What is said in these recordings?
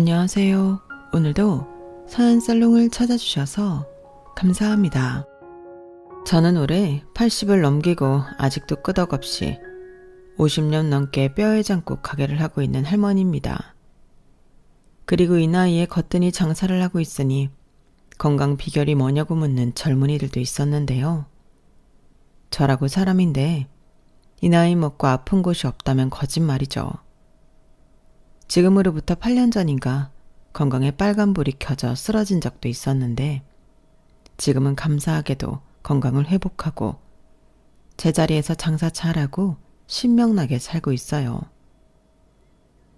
안녕하세요. 오늘도 서연살롱을 찾아주셔서 감사합니다. 저는 올해 80을 넘기고 아직도 끄덕없이 50년 넘게 뼈해장국 가게를 하고 있는 할머니입니다. 그리고 이 나이에 거뜬히 장사를 하고 있으니 건강 비결이 뭐냐고 묻는 젊은이들도 있었는데요. 저라고 사람인데 이 나이 먹고 아픈 곳이 없다면 거짓말이죠. 지금으로부터 8년 전인가 건강에 빨간불이 켜져 쓰러진 적도 있었는데 지금은 감사하게도 건강을 회복하고 제자리에서 장사 잘하고 신명나게 살고 있어요.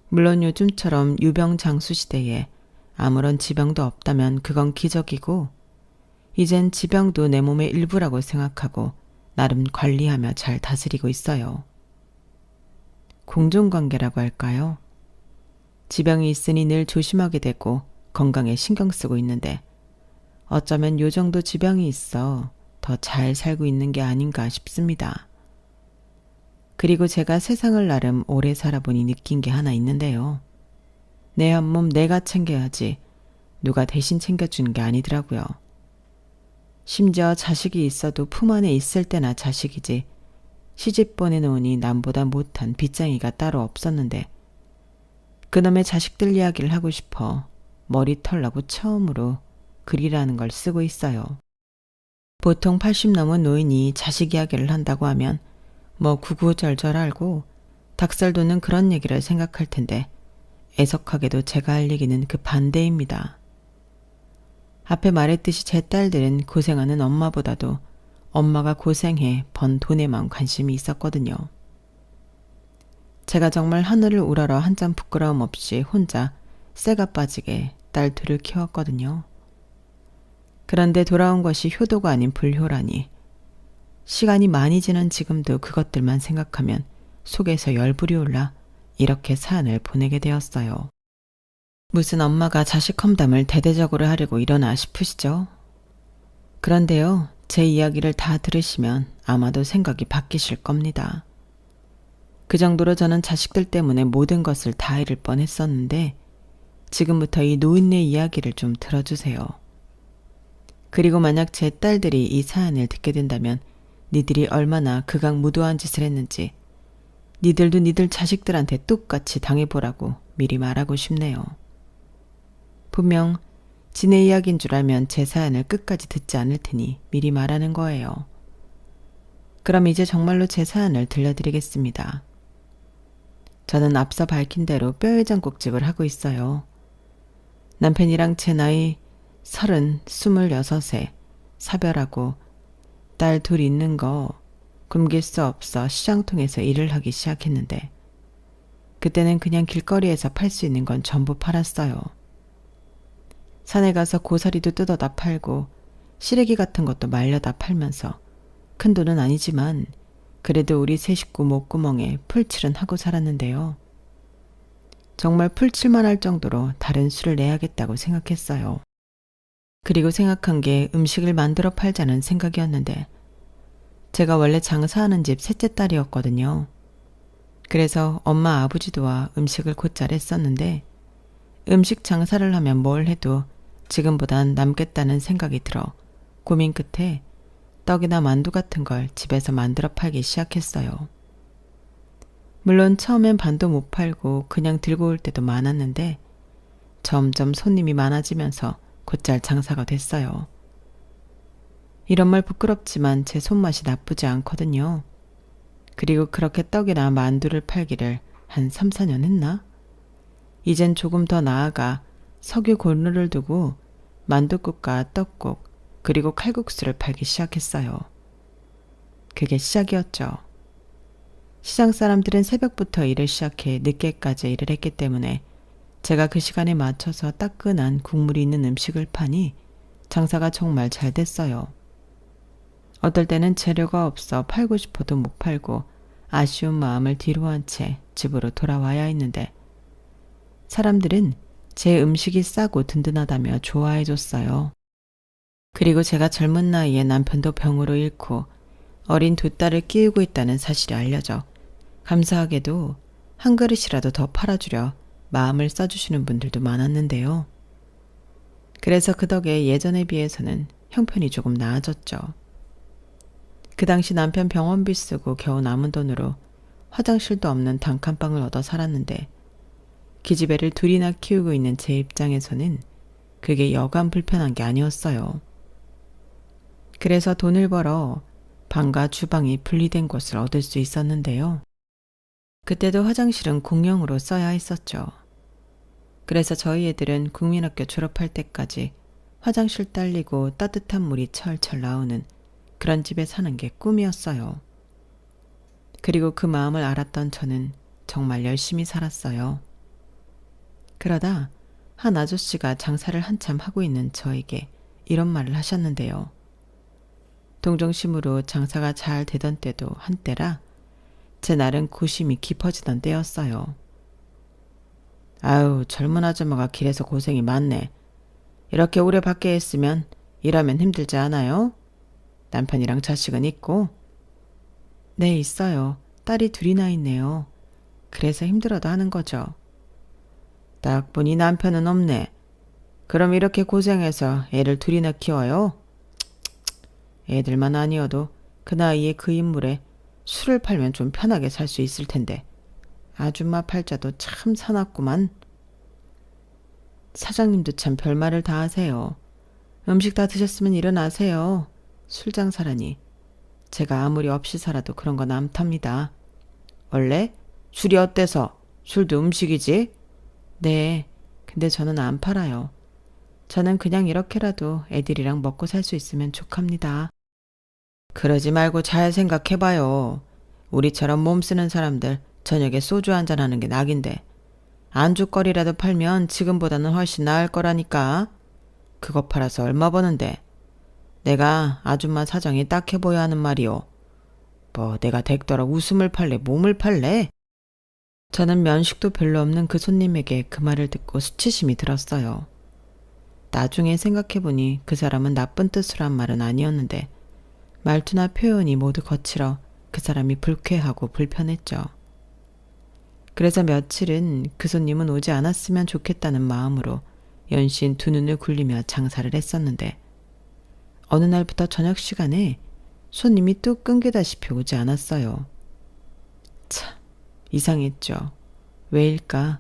물론 요즘처럼 유병장수 시대에 아무런 지병도 없다면 그건 기적이고 이젠 지병도 내 몸의 일부라고 생각하고 나름 관리하며 잘 다스리고 있어요. 공존관계라고 할까요? 지병이 있으니 늘 조심하게 되고 건강에 신경 쓰고 있는데 어쩌면 요 정도 지병이 있어 더 잘 살고 있는 게 아닌가 싶습니다. 그리고 제가 세상을 나름 오래 살아보니 느낀 게 하나 있는데요. 내 한 몸 내가 챙겨야지 누가 대신 챙겨주는 게 아니더라고요. 심지어 자식이 있어도 품 안에 있을 때나 자식이지 시집 보내놓으니 남보다 못한 빚쟁이가 따로 없었는데 그놈의 자식들 이야기를 하고 싶어 머리 털라고 처음으로 글이라는 걸 쓰고 있어요. 보통 80 넘은 노인이 자식 이야기를 한다고 하면 뭐 구구절절 알고 닭살 돋는 그런 얘기를 생각할 텐데 애석하게도 제가 할 얘기는 그 반대입니다. 앞에 말했듯이 제 딸들은 고생하는 엄마보다도 엄마가 고생해 번 돈에만 관심이 있었거든요. 제가 정말 하늘을 우러러 한 점 부끄러움 없이 혼자 쇠가 빠지게 딸 둘을 키웠거든요. 그런데 돌아온 것이 효도가 아닌 불효라니 시간이 많이 지난 지금도 그것들만 생각하면 속에서 열불이 올라 이렇게 사연을 보내게 되었어요. 무슨 엄마가 자식 험담을 대대적으로 하려고 이러나 싶으시죠? 그런데요, 제 이야기를 다 들으시면 아마도 생각이 바뀌실 겁니다. 그 정도로 저는 자식들 때문에 모든 것을 다 잃을 뻔했었는데 지금부터 이 노인네 이야기를 좀 들어주세요. 그리고 만약 제 딸들이 이 사연을 듣게 된다면 니들이 얼마나 극악무도한 짓을 했는지 니들도 니들 자식들한테 똑같이 당해보라고 미리 말하고 싶네요. 분명 지네 이야기인 줄 알면 제 사연을 끝까지 듣지 않을 테니 미리 말하는 거예요. 그럼 이제 정말로 제 사연을 들려드리겠습니다. 저는 앞서 밝힌 대로 뼈해장국집을 하고 있어요. 남편이랑 제 나이 30, 26에 사별하고 딸 둘 있는 거 굶길 수 없어 시장통에서 일을 하기 시작했는데 그때는 그냥 길거리에서 팔 수 있는 건 전부 팔았어요. 산에 가서 고사리도 뜯어다 팔고 시래기 같은 것도 말려다 팔면서 큰 돈은 아니지만 그래도 우리 세 식구 목구멍에 풀칠은 하고 살았는데요. 정말 풀칠만 할 정도로 다른 수를 내야겠다고 생각했어요. 그리고 생각한 게 음식을 만들어 팔자는 생각이었는데 제가 원래 장사하는 집 셋째 딸이었거든요. 그래서 엄마 아버지 도와 음식을 곧잘 했었는데 음식 장사를 하면 뭘 해도 지금보단 남겠다는 생각이 들어 고민 끝에 떡이나 만두 같은 걸 집에서 만들어 팔기 시작했어요. 물론 처음엔 반도 못 팔고 그냥 들고 올 때도 많았는데 점점 손님이 많아지면서 곧잘 장사가 됐어요. 이런 말 부끄럽지만 제 손맛이 나쁘지 않거든요. 그리고 그렇게 떡이나 만두를 팔기를 한 3, 4년 했나? 이젠 조금 더 나아가 석유 고루를 두고 만둣국과 떡국 그리고 칼국수를 팔기 시작했어요. 그게 시작이었죠. 시장 사람들은 새벽부터 일을 시작해 늦게까지 일을 했기 때문에 제가 그 시간에 맞춰서 따끈한 국물이 있는 음식을 파니 장사가 정말 잘 됐어요. 어떨 때는 재료가 없어 팔고 싶어도 못 팔고 아쉬운 마음을 뒤로 한 채 집으로 돌아와야 했는데 사람들은 제 음식이 싸고 든든하다며 좋아해줬어요. 그리고 제가 젊은 나이에 남편도 병으로 잃고 어린 두 딸을 끼우고 있다는 사실이 알려져 감사하게도 한 그릇이라도 더 팔아주려 마음을 써주시는 분들도 많았는데요. 그래서 그 덕에 예전에 비해서는 형편이 조금 나아졌죠. 그 당시 남편 병원비 쓰고 겨우 남은 돈으로 화장실도 없는 단칸방을 얻어 살았는데 기집애를 둘이나 키우고 있는 제 입장에서는 그게 여간 불편한 게 아니었어요. 그래서 돈을 벌어 방과 주방이 분리된 곳을 얻을 수 있었는데요. 그때도 화장실은 공용으로 써야 했었죠. 그래서 저희 애들은 국민학교 졸업할 때까지 화장실 딸리고 따뜻한 물이 철철 나오는 그런 집에 사는 게 꿈이었어요. 그리고 그 마음을 알았던 저는 정말 열심히 살았어요. 그러다 한 아저씨가 장사를 한참 하고 있는 저에게 이런 말을 하셨는데요. 동정심으로 장사가 잘 되던 때도 한때라 제 날은 고심이 깊어지던 때였어요. 아유, 젊은 아줌마가 길에서 고생이 많네. 이렇게 오래 밖에 있으면 일하면 힘들지 않아요? 남편이랑 자식은 있고? 네, 있어요. 딸이 둘이나 있네요. 그래서 힘들어도 하는 거죠. 딱 보니 남편은 없네. 그럼 이렇게 고생해서 애를 둘이나 키워요? 애들만 아니어도 그 나이에 그 인물에 술을 팔면 좀 편하게 살 수 있을 텐데 아줌마 팔자도 참 사납구만. 사장님도 참 별말을 다 하세요. 음식 다 드셨으면 일어나세요. 술 장사라니. 제가 아무리 없이 살아도 그런 건 안 탑니다. 원래? 술이 어때서? 술도 음식이지? 네, 근데 저는 안 팔아요. 저는 그냥 이렇게라도 애들이랑 먹고 살 수 있으면 족합니다. 그러지 말고 잘 생각해봐요. 우리처럼 몸 쓰는 사람들 저녁에 소주 한잔 하는 게 낙인데 안주거리라도 팔면 지금보다는 훨씬 나을 거라니까. 그거 팔아서 얼마 버는데. 내가 아줌마 사정이 딱해 보여 하는 말이오. 뭐 내가 댁더러 웃음을 팔래 몸을 팔래? 저는 면식도 별로 없는 그 손님에게 그 말을 듣고 수치심이 들었어요. 나중에 생각해보니 그 사람은 나쁜 뜻으로 한 말은 아니었는데 말투나 표현이 모두 거칠어 그 사람이 불쾌하고 불편했죠. 그래서 며칠은 그 손님은 오지 않았으면 좋겠다는 마음으로 연신 두 눈을 굴리며 장사를 했었는데 어느 날부터 저녁 시간에 손님이 뚝 끊기다시피 오지 않았어요. 참 이상했죠. 왜일까?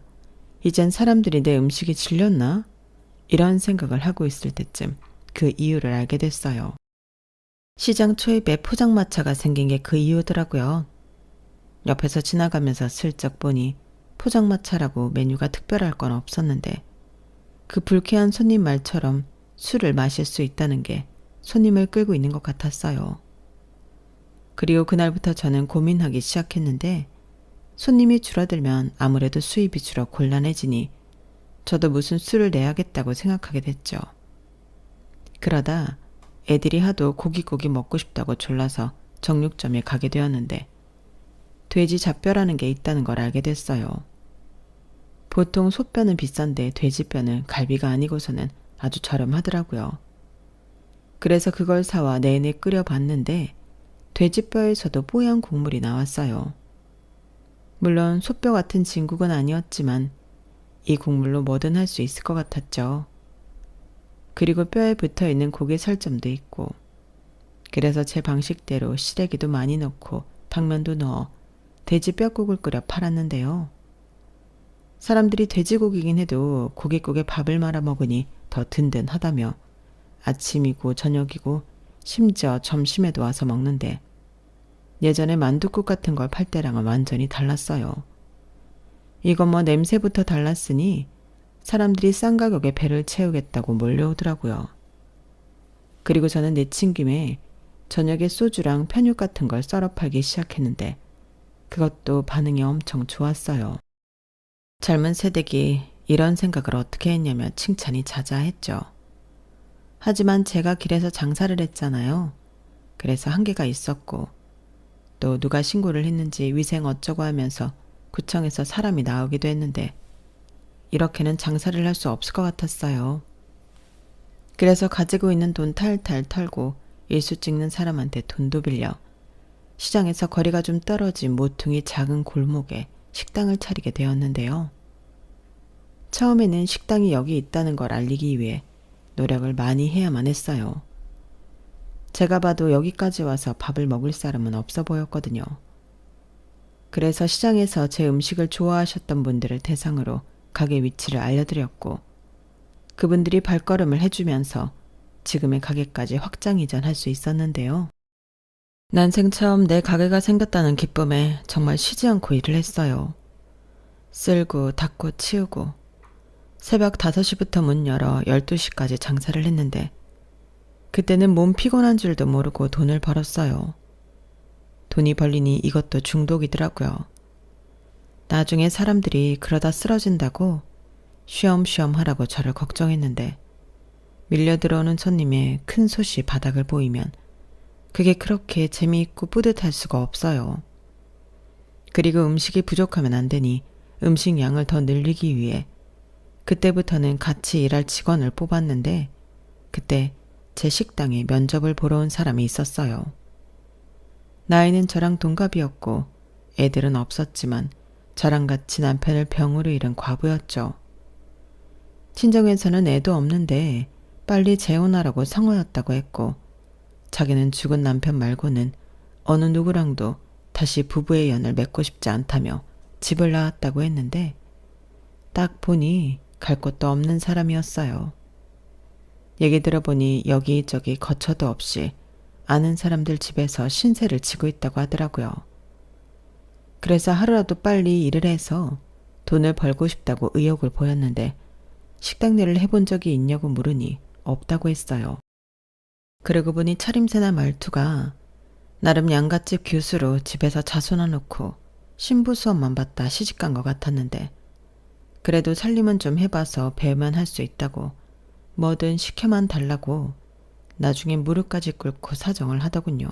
이젠 사람들이 내 음식이 질렸나? 이런 생각을 하고 있을 때쯤 그 이유를 알게 됐어요. 시장 초입에 포장마차가 생긴 게 그 이유더라고요. 옆에서 지나가면서 슬쩍 보니 포장마차라고 메뉴가 특별할 건 없었는데 그 불쾌한 손님 말처럼 술을 마실 수 있다는 게 손님을 끌고 있는 것 같았어요. 그리고 그날부터 저는 고민하기 시작했는데 손님이 줄어들면 아무래도 수입이 줄어 곤란해지니 저도 무슨 수를 내야겠다고 생각하게 됐죠. 그러다 애들이 하도 고기 먹고 싶다고 졸라서 정육점에 가게 되었는데 돼지 잡뼈라는 게 있다는 걸 알게 됐어요. 보통 소뼈는 비싼데 돼지뼈는 갈비가 아니고서는 아주 저렴하더라고요. 그래서 그걸 사와 내내 끓여봤는데 돼지뼈에서도 뽀얀 국물이 나왔어요. 물론 소뼈 같은 진국은 아니었지만 이 국물로 뭐든 할 수 있을 것 같았죠. 그리고 뼈에 붙어있는 고기 살점도 있고 그래서 제 방식대로 시래기도 많이 넣고 당면도 넣어 돼지 뼈국을 끓여 팔았는데요. 사람들이 돼지고기긴 해도 고깃국에 밥을 말아 먹으니 더 든든하다며 아침이고 저녁이고 심지어 점심에도 와서 먹는데 예전에 만둣국 같은 걸 팔 때랑은 완전히 달랐어요. 이건 뭐 냄새부터 달랐으니 사람들이 싼 가격에 배를 채우겠다고 몰려오더라고요. 그리고 저는 내친 김에 저녁에 소주랑 편육 같은 걸 썰어 팔기 시작했는데 그것도 반응이 엄청 좋았어요. 젊은 세대기 이런 생각을 어떻게 했냐며 칭찬이 자자했죠. 하지만 제가 길에서 장사를 했잖아요. 그래서 한계가 있었고 또 누가 신고를 했는지 위생 어쩌고 하면서 구청에서 사람이 나오기도 했는데 이렇게는 장사를 할 수 없을 것 같았어요. 그래서 가지고 있는 돈 탈탈 털고 일수 찍는 사람한테 돈도 빌려 시장에서 거리가 좀 떨어진 모퉁이 작은 골목에 식당을 차리게 되었는데요. 처음에는 식당이 여기 있다는 걸 알리기 위해 노력을 많이 해야만 했어요. 제가 봐도 여기까지 와서 밥을 먹을 사람은 없어 보였거든요. 그래서 시장에서 제 음식을 좋아하셨던 분들을 대상으로 가게 위치를 알려드렸고 그분들이 발걸음을 해주면서 지금의 가게까지 확장 이전할 수 있었는데요. 난생 처음 내 가게가 생겼다는 기쁨에 정말 쉬지 않고 일을 했어요. 쓸고 닦고 치우고 새벽 5시부터 문 열어 12시까지 장사를 했는데 그때는 몸 피곤한 줄도 모르고 돈을 벌었어요. 돈이 벌리니 이것도 중독이더라고요. 나중에 사람들이 그러다 쓰러진다고 쉬엄쉬엄 하라고 저를 걱정했는데 밀려 들어오는 손님의 큰 솥이 바닥을 보이면 그게 그렇게 재미있고 뿌듯할 수가 없어요. 그리고 음식이 부족하면 안 되니 음식 양을 더 늘리기 위해 그때부터는 같이 일할 직원을 뽑았는데 그때 제 식당에 면접을 보러 온 사람이 있었어요. 나이는 저랑 동갑이었고 애들은 없었지만 저랑 같이 남편을 병으로 잃은 과부였죠. 친정에서는 애도 없는데 빨리 재혼하라고 상호였다고 했고 자기는 죽은 남편 말고는 어느 누구랑도 다시 부부의 연을 맺고 싶지 않다며 집을 나왔다고 했는데 딱 보니 갈 곳도 없는 사람이었어요. 얘기 들어보니 여기저기 거처도 없이 아는 사람들 집에서 신세를 지고 있다고 하더라고요. 그래서 하루라도 빨리 일을 해서 돈을 벌고 싶다고 의욕을 보였는데 식당 일을 해본 적이 있냐고 물으니 없다고 했어요. 그러고 보니 차림새나 말투가 나름 양갓집 교수로 집에서 자손아 놓고 신부 수업만 받다 시집간 것 같았는데 그래도 살림은 좀 해봐서 배만 할 수 있다고 뭐든 시켜만 달라고 나중에 무릎까지 꿇고 사정을 하더군요.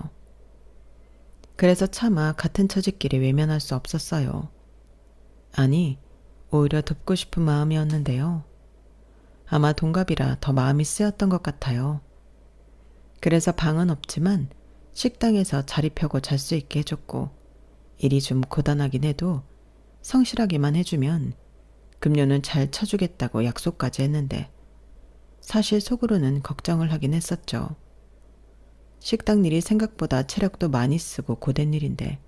그래서 차마 같은 처지끼리 외면할 수 없었어요. 아니, 오히려 돕고 싶은 마음이었는데요. 아마 동갑이라 더 마음이 쓰였던 것 같아요. 그래서 방은 없지만 식당에서 자리 펴고 잘 수 있게 해줬고 일이 좀 고단하긴 해도 성실하게만 해주면 급료는 잘 쳐주겠다고 약속까지 했는데 사실 속으로는 걱정을 하긴 했었죠. 식당 일이 생각보다 체력도 많이 쓰고 고된 일인데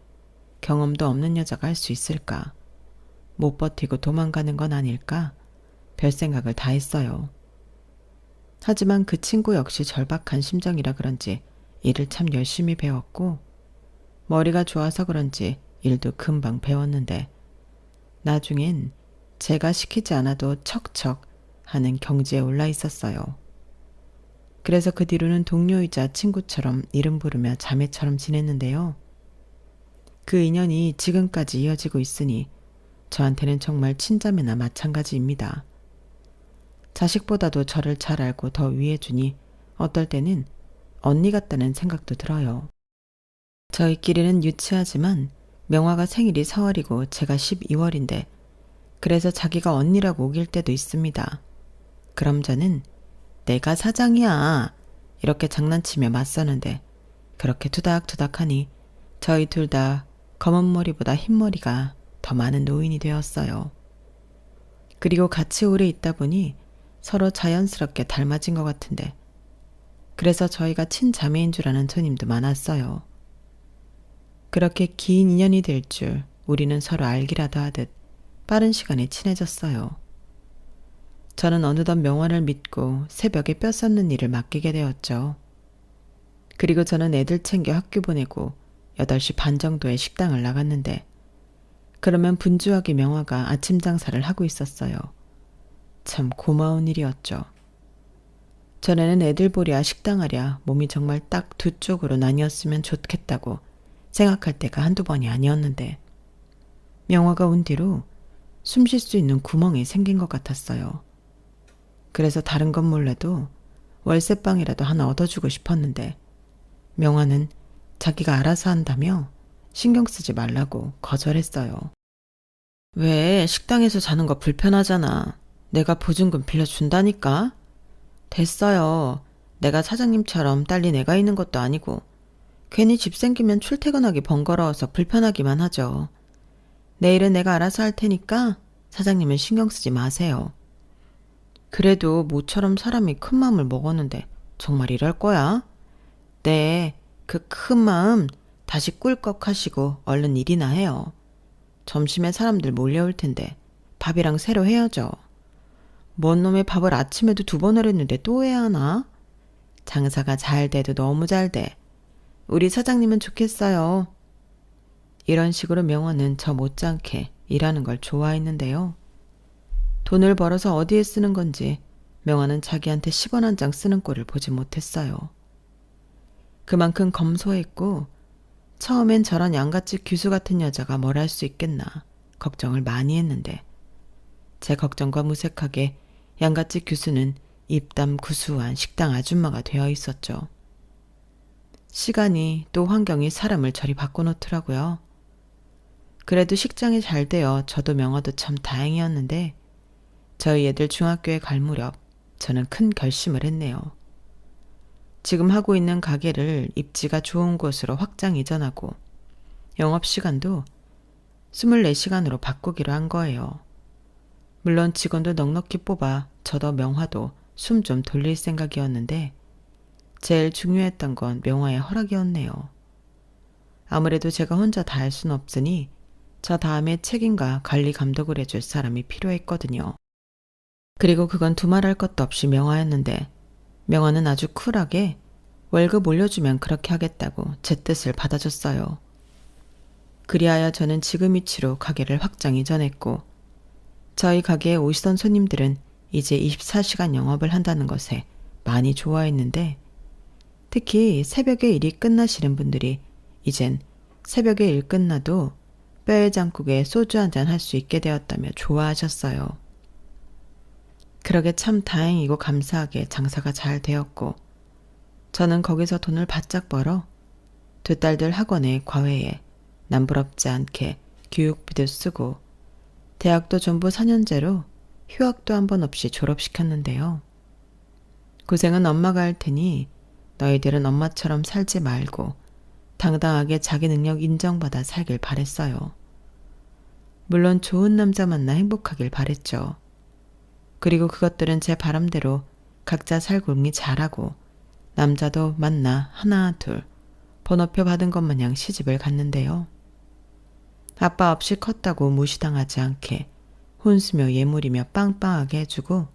경험도 없는 여자가 할 수 있을까? 못 버티고 도망가는 건 아닐까? 별 생각을 다 했어요. 하지만 그 친구 역시 절박한 심정이라 그런지 일을 참 열심히 배웠고 머리가 좋아서 그런지 일도 금방 배웠는데 나중엔 제가 시키지 않아도 척척 하는 경지에 올라 있었어요. 그래서 그 뒤로는 동료이자 친구처럼 이름 부르며 자매처럼 지냈는데요. 그 인연이 지금까지 이어지고 있으니 저한테는 정말 친자매나 마찬가지입니다. 자식보다도 저를 잘 알고 더 위해주니 어떨 때는 언니 같다는 생각도 들어요. 저희끼리는 유치하지만 명화가 생일이 4월이고 제가 12월인데 그래서 자기가 언니라고 우길 때도 있습니다. 그럼 저는 내가 사장이야 이렇게 장난치며 맞서는데 그렇게 투닥투닥하니 저희 둘 다 검은 머리보다 흰 머리가 더 많은 노인이 되었어요. 그리고 같이 오래 있다 보니 서로 자연스럽게 닮아진 것 같은데 그래서 저희가 친자매인 줄 아는 손님도 많았어요. 그렇게 긴 인연이 될 줄 우리는 서로 알기라도 하듯 빠른 시간에 친해졌어요. 저는 어느덧 명화를 믿고 새벽에 뼈 썩는 일을 맡기게 되었죠. 그리고 저는 애들 챙겨 학교 보내고 8시 반 정도에 식당을 나갔는데 그러면 분주하게 명화가 아침 장사를 하고 있었어요. 참 고마운 일이었죠. 전에는 애들 보랴 식당 하랴 몸이 정말 딱 두 쪽으로 나뉘었으면 좋겠다고 생각할 때가 한두 번이 아니었는데 명화가 온 뒤로 숨 쉴 수 있는 구멍이 생긴 것 같았어요. 그래서 다른 건 몰라도 월세방이라도 하나 얻어주고 싶었는데 명화는 자기가 알아서 한다며 신경 쓰지 말라고 거절했어요. 왜 식당에서 자는 거 불편하잖아. 내가 보증금 빌려준다니까. 됐어요. 내가 사장님처럼 딸린 애가 있는 것도 아니고 괜히 집 생기면 출퇴근하기 번거로워서 불편하기만 하죠. 내일은 내가 알아서 할 테니까 사장님은 신경 쓰지 마세요. 그래도 모처럼 사람이 큰 마음을 먹었는데 정말 이럴 거야? 네, 그 큰 마음 다시 꿀꺽 하시고 얼른 일이나 해요. 점심에 사람들 몰려올 텐데 밥이랑 새로 해야죠. 뭔 놈의 밥을 아침에도 2번을 했는데 또 해야 하나? 장사가 잘 돼도 너무 잘 돼. 우리 사장님은 좋겠어요. 이런 식으로 명화는 저 못지않게 일하는 걸 좋아했는데요. 돈을 벌어서 어디에 쓰는 건지 명화는 자기한테 10원 한 장 쓰는 꼴을 보지 못했어요. 그만큼 검소했고 처음엔 저런 양같이 규수 같은 여자가 뭘 할 수 있겠나 걱정을 많이 했는데 제 걱정과 무색하게 양같이 규수는 입담 구수한 식당 아줌마가 되어 있었죠. 시간이 또 환경이 사람을 저리 바꿔놓더라고요. 그래도 식장이 잘 되어 저도 명화도 참 다행이었는데 저희 애들 중학교에 갈 무렵 저는 큰 결심을 했네요. 지금 하고 있는 가게를 입지가 좋은 곳으로 확장 이전하고 영업시간도 24시간으로 바꾸기로 한 거예요. 물론 직원도 넉넉히 뽑아 저도 명화도 숨 좀 돌릴 생각이었는데 제일 중요했던 건 명화의 허락이었네요. 아무래도 제가 혼자 다 할 순 없으니 저 다음에 책임과 관리 감독을 해줄 사람이 필요했거든요. 그리고 그건 두말할 것도 없이 명화였는데 명화는 아주 쿨하게 월급 올려주면 그렇게 하겠다고 제 뜻을 받아줬어요. 그리하여 저는 지금 위치로 가게를 확장 이전했고 저희 가게에 오시던 손님들은 이제 24시간 영업을 한다는 것에 많이 좋아했는데 특히 새벽에 일이 끝나시는 분들이 이젠 새벽에 일 끝나도 뼈에 장국에 소주 한잔 할 수 있게 되었다며 좋아하셨어요. 그러게 참 다행이고 감사하게 장사가 잘 되었고 저는 거기서 돈을 바짝 벌어 두 딸들 학원에 과외에 남부럽지 않게 교육비도 쓰고 대학도 전부 4년제로 휴학도 한 번 없이 졸업시켰는데요. 고생은 엄마가 할 테니 너희들은 엄마처럼 살지 말고 당당하게 자기 능력 인정받아 살길 바랬어요. 물론 좋은 남자 만나 행복하길 바랬죠. 그리고 그것들은 제 바람대로 각자 살궁리 잘하고 남자도 만나 하나 둘 번호표 받은 것 마냥 시집을 갔는데요. 아빠 없이 컸다고 무시당하지 않게 혼수며 예물이며 빵빵하게 해주고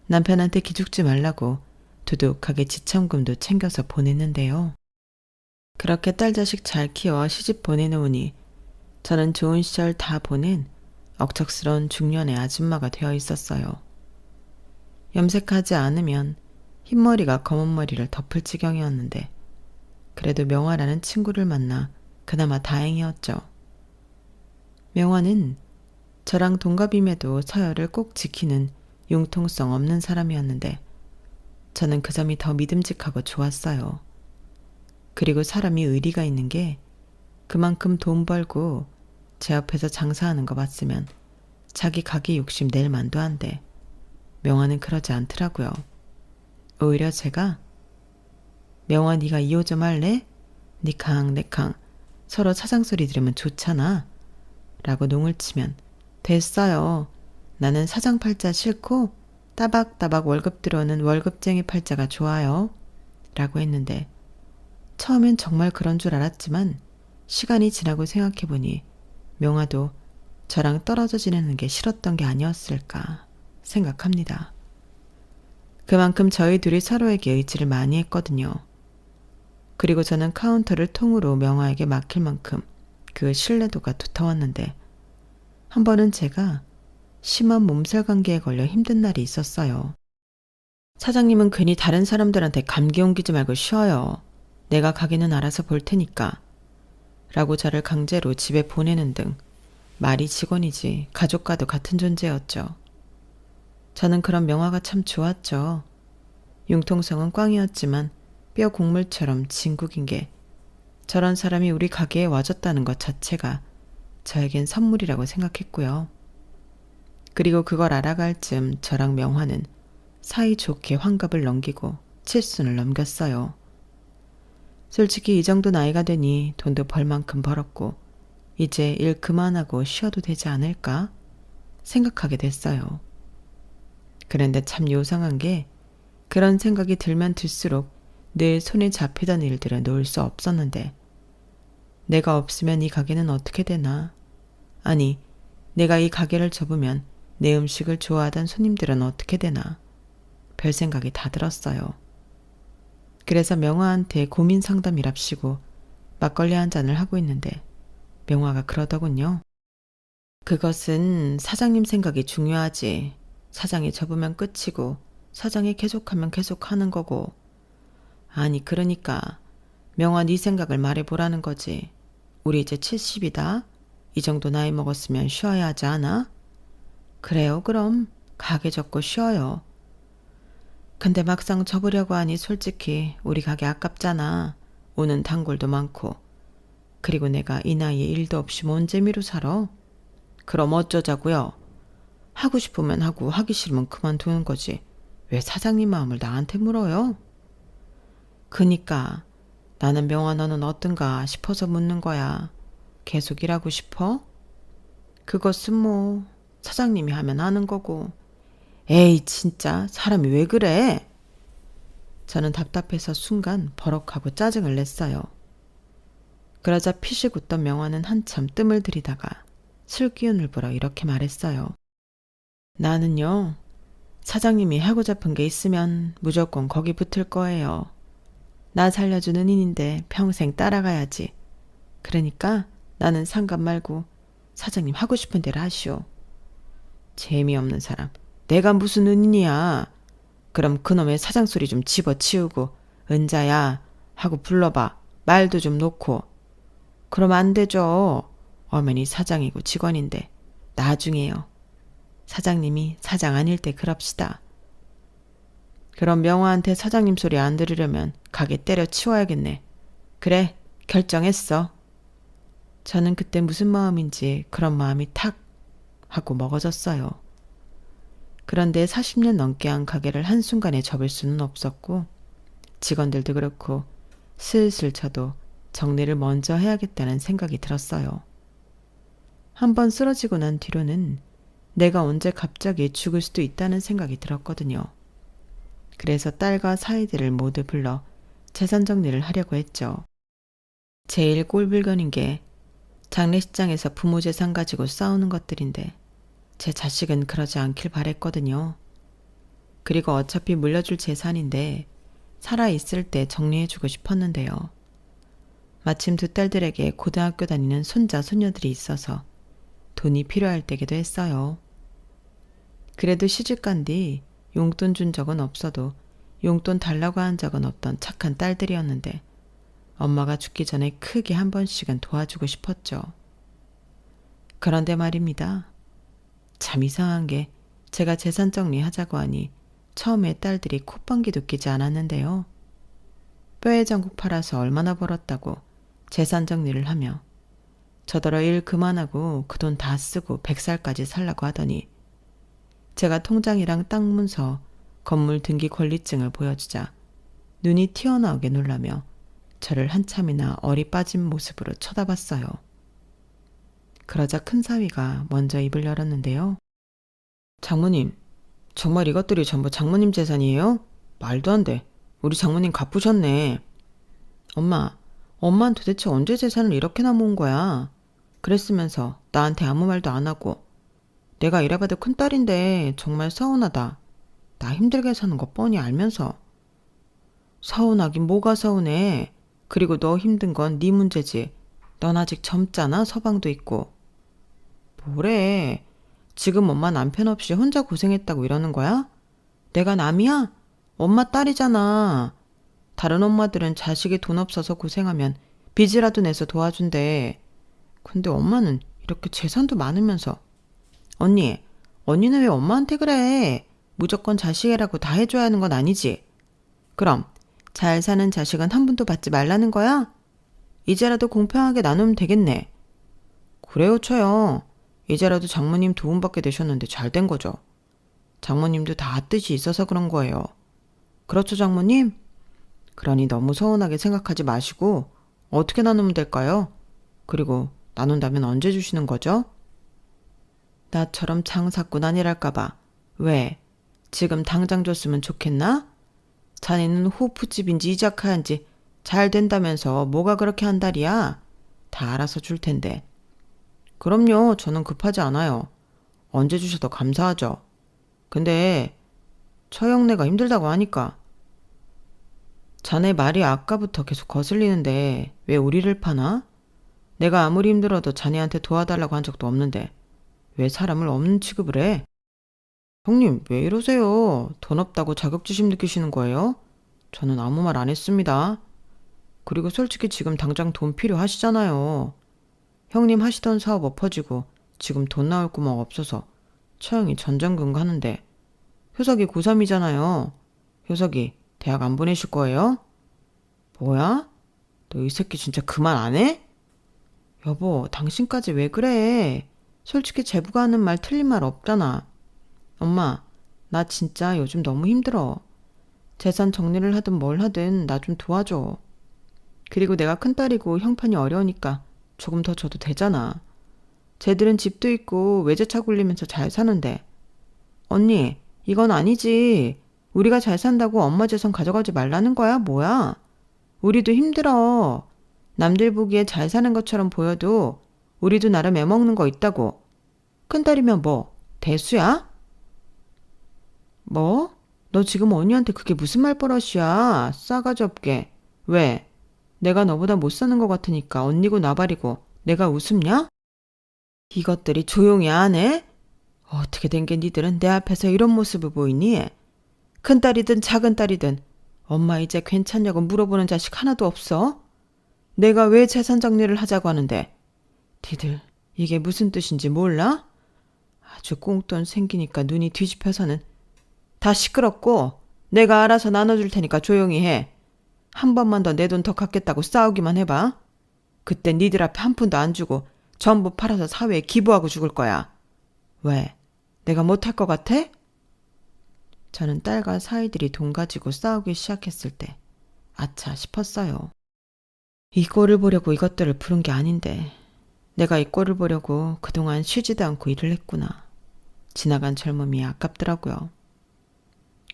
남편한테 기죽지 말라고 두둑하게 지참금도 챙겨서 보냈는데요. 그렇게 딸 자식 잘 키워 시집 보내놓으니 저는 좋은 시절 다 보낸 억척스러운 중년의 아줌마가 되어 있었어요. 염색하지 않으면 흰머리가 검은 머리를 덮을 지경이었는데 그래도 명화라는 친구를 만나 그나마 다행이었죠. 명화는 저랑 동갑임에도 서열을 꼭 지키는 융통성 없는 사람이었는데 저는 그 점이 더 믿음직하고 좋았어요. 그리고 사람이 의리가 있는 게 그만큼 돈 벌고 제 앞에서 장사하는 거 봤으면 자기 가게 욕심 낼 만도 한데 명화는 그러지 않더라고요. 오히려 제가 명화 네가 2호 좀 할래? 니캉 내캉 서로 사장소리 들으면 좋잖아 라고 농을 치면 됐어요. 나는 사장 팔자 싫고 따박따박 월급 들어오는 월급쟁이 팔자가 좋아요 라고 했는데 처음엔 정말 그런 줄 알았지만 시간이 지나고 생각해보니 명화도 저랑 떨어져 지내는 게 싫었던 게 아니었을까 생각합니다. 그만큼 저희 둘이 서로에게 의지를 많이 했거든요. 그리고 저는 카운터를 통으로 명화에게 맡길 만큼 그 신뢰도가 두터웠는데 한 번은 제가 심한 몸살 감기에 걸려 힘든 날이 있었어요. 사장님은 괜히 다른 사람들한테 감기 옮기지 말고 쉬어요. 내가 가게는 알아서 볼 테니까 라고 저를 강제로 집에 보내는 등 말이 직원이지 가족과도 같은 존재였죠. 저는 그런 명화가 참 좋았죠. 융통성은 꽝이었지만 뼈 곡물처럼 진국인 게 저런 사람이 우리 가게에 와줬다는 것 자체가 저에겐 선물이라고 생각했고요. 그리고 그걸 알아갈 즈음 저랑 명화는 사이좋게 환갑을 넘기고 칠순을 넘겼어요. 솔직히 이 정도 나이가 되니 돈도 벌 만큼 벌었고 이제 일 그만하고 쉬어도 되지 않을까 생각하게 됐어요. 그런데 참 요상한 게 그런 생각이 들면 들수록 늘 손에 잡히던 일들을 놓을 수 없었는데 내가 없으면 이 가게는 어떻게 되나? 아니, 내가 이 가게를 접으면 내 음식을 좋아하던 손님들은 어떻게 되나? 별 생각이 다 들었어요. 그래서 명화한테 고민 상담이랍시고 막걸리 한 잔을 하고 있는데 명화가 그러더군요. 그것은 사장님 생각이 중요하지. 사장이 접으면 끝이고 사장이 계속하면 계속하는 거고. 아니 그러니까 명화 네 생각을 말해보라는 거지. 우리 이제 70이다. 이 정도 나이 먹었으면 쉬어야 하지 않아? 그래요 그럼 가게 접고 쉬어요. 근데 막상 접으려고 하니 솔직히 우리 가게 아깝잖아. 오는 단골도 많고. 그리고 내가 이 나이에 일도 없이 뭔 재미로 살아? 그럼 어쩌자고요? 하고 싶으면 하고 하기 싫으면 그만두는 거지. 왜 사장님 마음을 나한테 물어요? 그니까 나는 명화 너는 어떤가 싶어서 묻는 거야. 계속 일하고 싶어? 그것은 뭐 사장님이 하면 하는 거고. 에이 진짜 사람이 왜 그래? 저는 답답해서 순간 버럭하고 짜증을 냈어요. 그러자 피식 웃던 명화는 한참 뜸을 들이다가 슬기운을 불어 이렇게 말했어요. 나는요, 사장님이 하고 잡은 게 있으면 무조건 거기 붙을 거예요. 나 살려주는 인인데 평생 따라가야지. 그러니까 나는 상관 말고 사장님 하고 싶은 대로 하시오. 재미없는 사람. 내가 무슨 은인이야. 그럼 그놈의 사장 소리 좀 집어치우고 은자야 하고 불러봐. 말도 좀 놓고. 그럼 안 되죠. 엄연히 사장이고 직원인데 나중에요. 사장님이 사장 아닐 때 그럽시다. 그럼 명화한테 사장님 소리 안 들으려면 가게 때려치워야겠네. 그래, 결정했어. 저는 그때 무슨 마음인지 그런 마음이 탁 하고 먹어졌어요. 그런데 40년 넘게 한 가게를 한순간에 접을 수는 없었고 직원들도 그렇고 슬슬 저도 정리를 먼저 해야겠다는 생각이 들었어요. 한번 쓰러지고 난 뒤로는 내가 언제 갑자기 죽을 수도 있다는 생각이 들었거든요. 그래서 딸과 사이들을 모두 불러 재산 정리를 하려고 했죠. 제일 꼴불견인 게 장례식장에서 부모 재산 가지고 싸우는 것들인데 제 자식은 그러지 않길 바랬거든요. 그리고 어차피 물려줄 재산인데 살아있을 때 정리해주고 싶었는데요. 마침 두 딸들에게 고등학교 다니는 손자, 손녀들이 있어서 돈이 필요할 때기도 했어요. 그래도 시집간 뒤 용돈 준 적은 없어도 용돈 달라고 한 적은 없던 착한 딸들이었는데 엄마가 죽기 전에 크게 한 번씩은 도와주고 싶었죠. 그런데 말입니다. 참 이상한 게 제가 재산 정리하자고 하니 처음에 딸들이 콧방귀도 끼지 않았는데요. 뼈의 전국 팔아서 얼마나 벌었다고 재산 정리를 하며 저더러 일 그만하고 그 돈 다 쓰고 100살까지 살라고 하더니 제가 통장이랑 땅 문서, 건물 등기 권리증을 보여주자 눈이 튀어나오게 놀라며 저를 한참이나 얼이 빠진 모습으로 쳐다봤어요. 그러자 큰 사위가 먼저 입을 열었는데요. 장모님, 정말 이것들이 전부 장모님 재산이에요? 말도 안 돼. 우리 장모님 갚으셨네. 엄마는 도대체 언제 재산을 이렇게나 모은 거야? 그랬으면서 나한테 아무 말도 안 하고. 내가 이래봐도 큰딸인데 정말 서운하다. 나 힘들게 사는 거 뻔히 알면서. 서운하긴 뭐가 서운해. 그리고 너 힘든 건 네 문제지. 넌 아직 젊잖아. 서방도 있고. 뭐래. 지금 엄마 남편 없이 혼자 고생했다고 이러는 거야? 내가 남이야? 엄마 딸이잖아. 다른 엄마들은 자식이 돈 없어서 고생하면 빚이라도 내서 도와준대. 근데 엄마는 이렇게 재산도 많으면서. 언니는 왜 엄마한테 그래? 무조건 자식이라고 다 해줘야 하는 건 아니지. 그럼 잘 사는 자식은 한 푼도 받지 말라는 거야? 이제라도 공평하게 나누면 되겠네. 그래요, 처요. 이제라도 장모님 도움받게 되셨는데 잘 된 거죠. 장모님도 다 뜻이 있어서 그런 거예요. 그렇죠, 장모님? 그러니 너무 서운하게 생각하지 마시고 어떻게 나누면 될까요? 그리고 나눈다면 언제 주시는 거죠? 나처럼 장사꾼 아니랄까봐. 왜? 지금 당장 줬으면 좋겠나? 자네는 호프집인지 이자카야인지 잘 된다면서 뭐가 그렇게 한달이야? 다 알아서 줄 텐데. 그럼요. 저는 급하지 않아요. 언제 주셔도 감사하죠. 근데 처형네가 힘들다고 하니까. 자네 말이 아까부터 계속 거슬리는데 왜 우리를 파나? 내가 아무리 힘들어도 자네한테 도와달라고 한 적도 없는데 왜 사람을 없는 취급을 해? 형님, 왜 이러세요? 돈 없다고 자격지심 느끼시는 거예요? 저는 아무 말 안 했습니다. 그리고 솔직히 지금 당장 돈 필요하시잖아요. 형님 하시던 사업 엎어지고 지금 돈 나올 구멍 없어서 처형이 전전긍긍하는데 효석이 고3이잖아요. 효석이 대학 안 보내실 거예요? 뭐야? 너 이 새끼 진짜 그만 안 해? 여보, 당신까지 왜 그래? 솔직히 제부가 하는 말 틀린 말 없잖아. 엄마, 나 진짜 요즘 너무 힘들어. 재산 정리를 하든 뭘 하든 나 좀 도와줘. 그리고 내가 큰딸이고 형편이 어려우니까 조금 더 줘도 되잖아. 쟤들은 집도 있고 외제차 굴리면서 잘 사는데. 언니, 이건 아니지. 우리가 잘 산다고 엄마 재산 가져가지 말라는 거야? 뭐야? 우리도 힘들어. 남들 보기에 잘 사는 것처럼 보여도 우리도 나름 애먹는 거 있다고. 큰딸이면 뭐, 대수야? 뭐? 너 지금 언니한테 그게 무슨 말버릇이야? 싸가지 없게. 왜? 내가 너보다 못 사는 것 같으니까 언니고 나발이고 내가 우습냐? 이것들이 조용히 안 해? 어떻게 된 게 니들은 내 앞에서 이런 모습을 보이니? 큰딸이든 작은딸이든 엄마 이제 괜찮냐고 물어보는 자식 하나도 없어? 내가 왜 재산 정리를 하자고 하는데 니들 이게 무슨 뜻인지 몰라? 아주 꽁돈 생기니까 눈이 뒤집혀서는 다 시끄럽고 내가 알아서 나눠줄 테니까 조용히 해. 한 번만 더 내 돈 더 갚겠다고 싸우기만 해봐. 그때 니들 앞에 한 푼도 안 주고 전부 팔아서 사회에 기부하고 죽을 거야. 왜? 내가 못할 것 같아? 저는 딸과 사위들이 돈 가지고 싸우기 시작했을 때 아차 싶었어요. 이 꼴을 보려고 이것들을 부른 게 아닌데 내가 이 꼴을 보려고 그동안 쉬지도 않고 일을 했구나. 지나간 젊음이 아깝더라고요.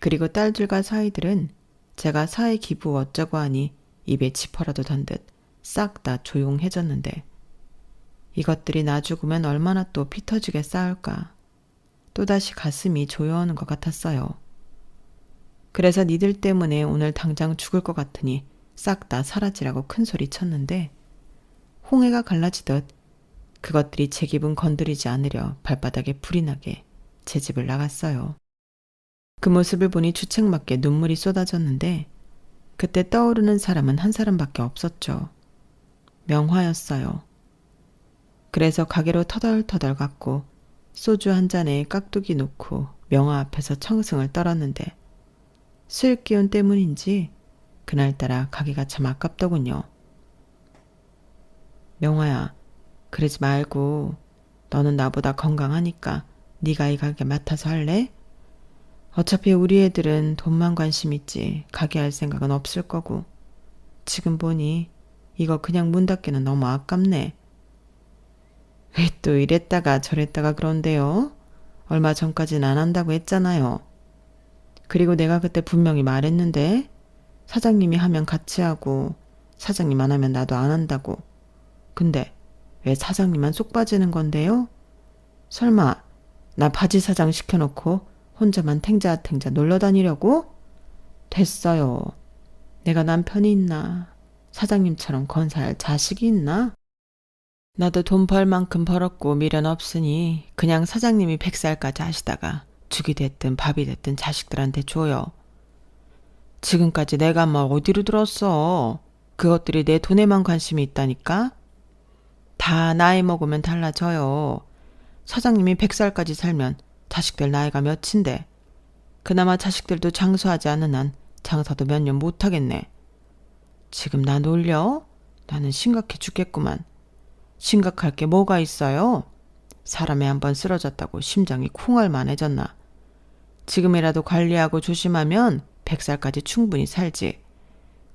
그리고 딸들과 사위들은 제가 사회 기부 어쩌고 하니 입에 지퍼라도 단 듯 싹 다 조용해졌는데 이것들이 나 죽으면 얼마나 또 피 터지게 싸울까. 또다시 가슴이 조여오는 것 같았어요. 그래서 니들 때문에 오늘 당장 죽을 것 같으니 싹 다 사라지라고 큰 소리 쳤는데 홍해가 갈라지듯 그것들이 제 기분 건드리지 않으려 발바닥에 불이 나게 제 집을 나갔어요. 그 모습을 보니 주책맞게 눈물이 쏟아졌는데 그때 떠오르는 사람은 한 사람밖에 없었죠. 명화였어요. 그래서 가게로 터덜터덜 갔고 소주 한 잔에 깍두기 놓고 명화 앞에서 청승을 떨었는데 술 기운 때문인지 그날따라 가게가 참 아깝더군요. 명화야, 그러지 말고 너는 나보다 건강하니까 네가 이 가게 맡아서 할래? 어차피 우리 애들은 돈만 관심 있지 가게 할 생각은 없을 거고 지금 보니 이거 그냥 문 닫기는 너무 아깝네. 왜 또 이랬다가 저랬다가 그런데요? 얼마 전까진 안 한다고 했잖아요. 그리고 내가 그때 분명히 말했는데 사장님이 하면 같이 하고 사장님 안 하면 나도 안 한다고. 근데 왜 사장님만 쏙 빠지는 건데요? 설마 나 바지 사장 시켜놓고 혼자만 탱자탱자 놀러 다니려고? 됐어요. 내가 남편이 있나? 사장님처럼 건사할 자식이 있나? 나도 돈 벌 만큼 벌었고 미련 없으니 그냥 사장님이 100살까지 하시다가 죽이 됐든 밥이 됐든 자식들한테 줘요. 지금까지 내가 뭘 어디로 들었어? 그것들이 내 돈에만 관심이 있다니까? 다 나이 먹으면 달라져요. 사장님이 100살까지 살면 자식들 나이가 몇인데 그나마 자식들도 장수하지 않은 한 장사도 몇 년 못하겠네. 지금 나 놀려? 나는 심각해 죽겠구만. 심각할 게 뭐가 있어요? 사람이 한번 쓰러졌다고 심장이 쿵얼만해졌나. 지금이라도 관리하고 조심하면 100살까지 충분히 살지.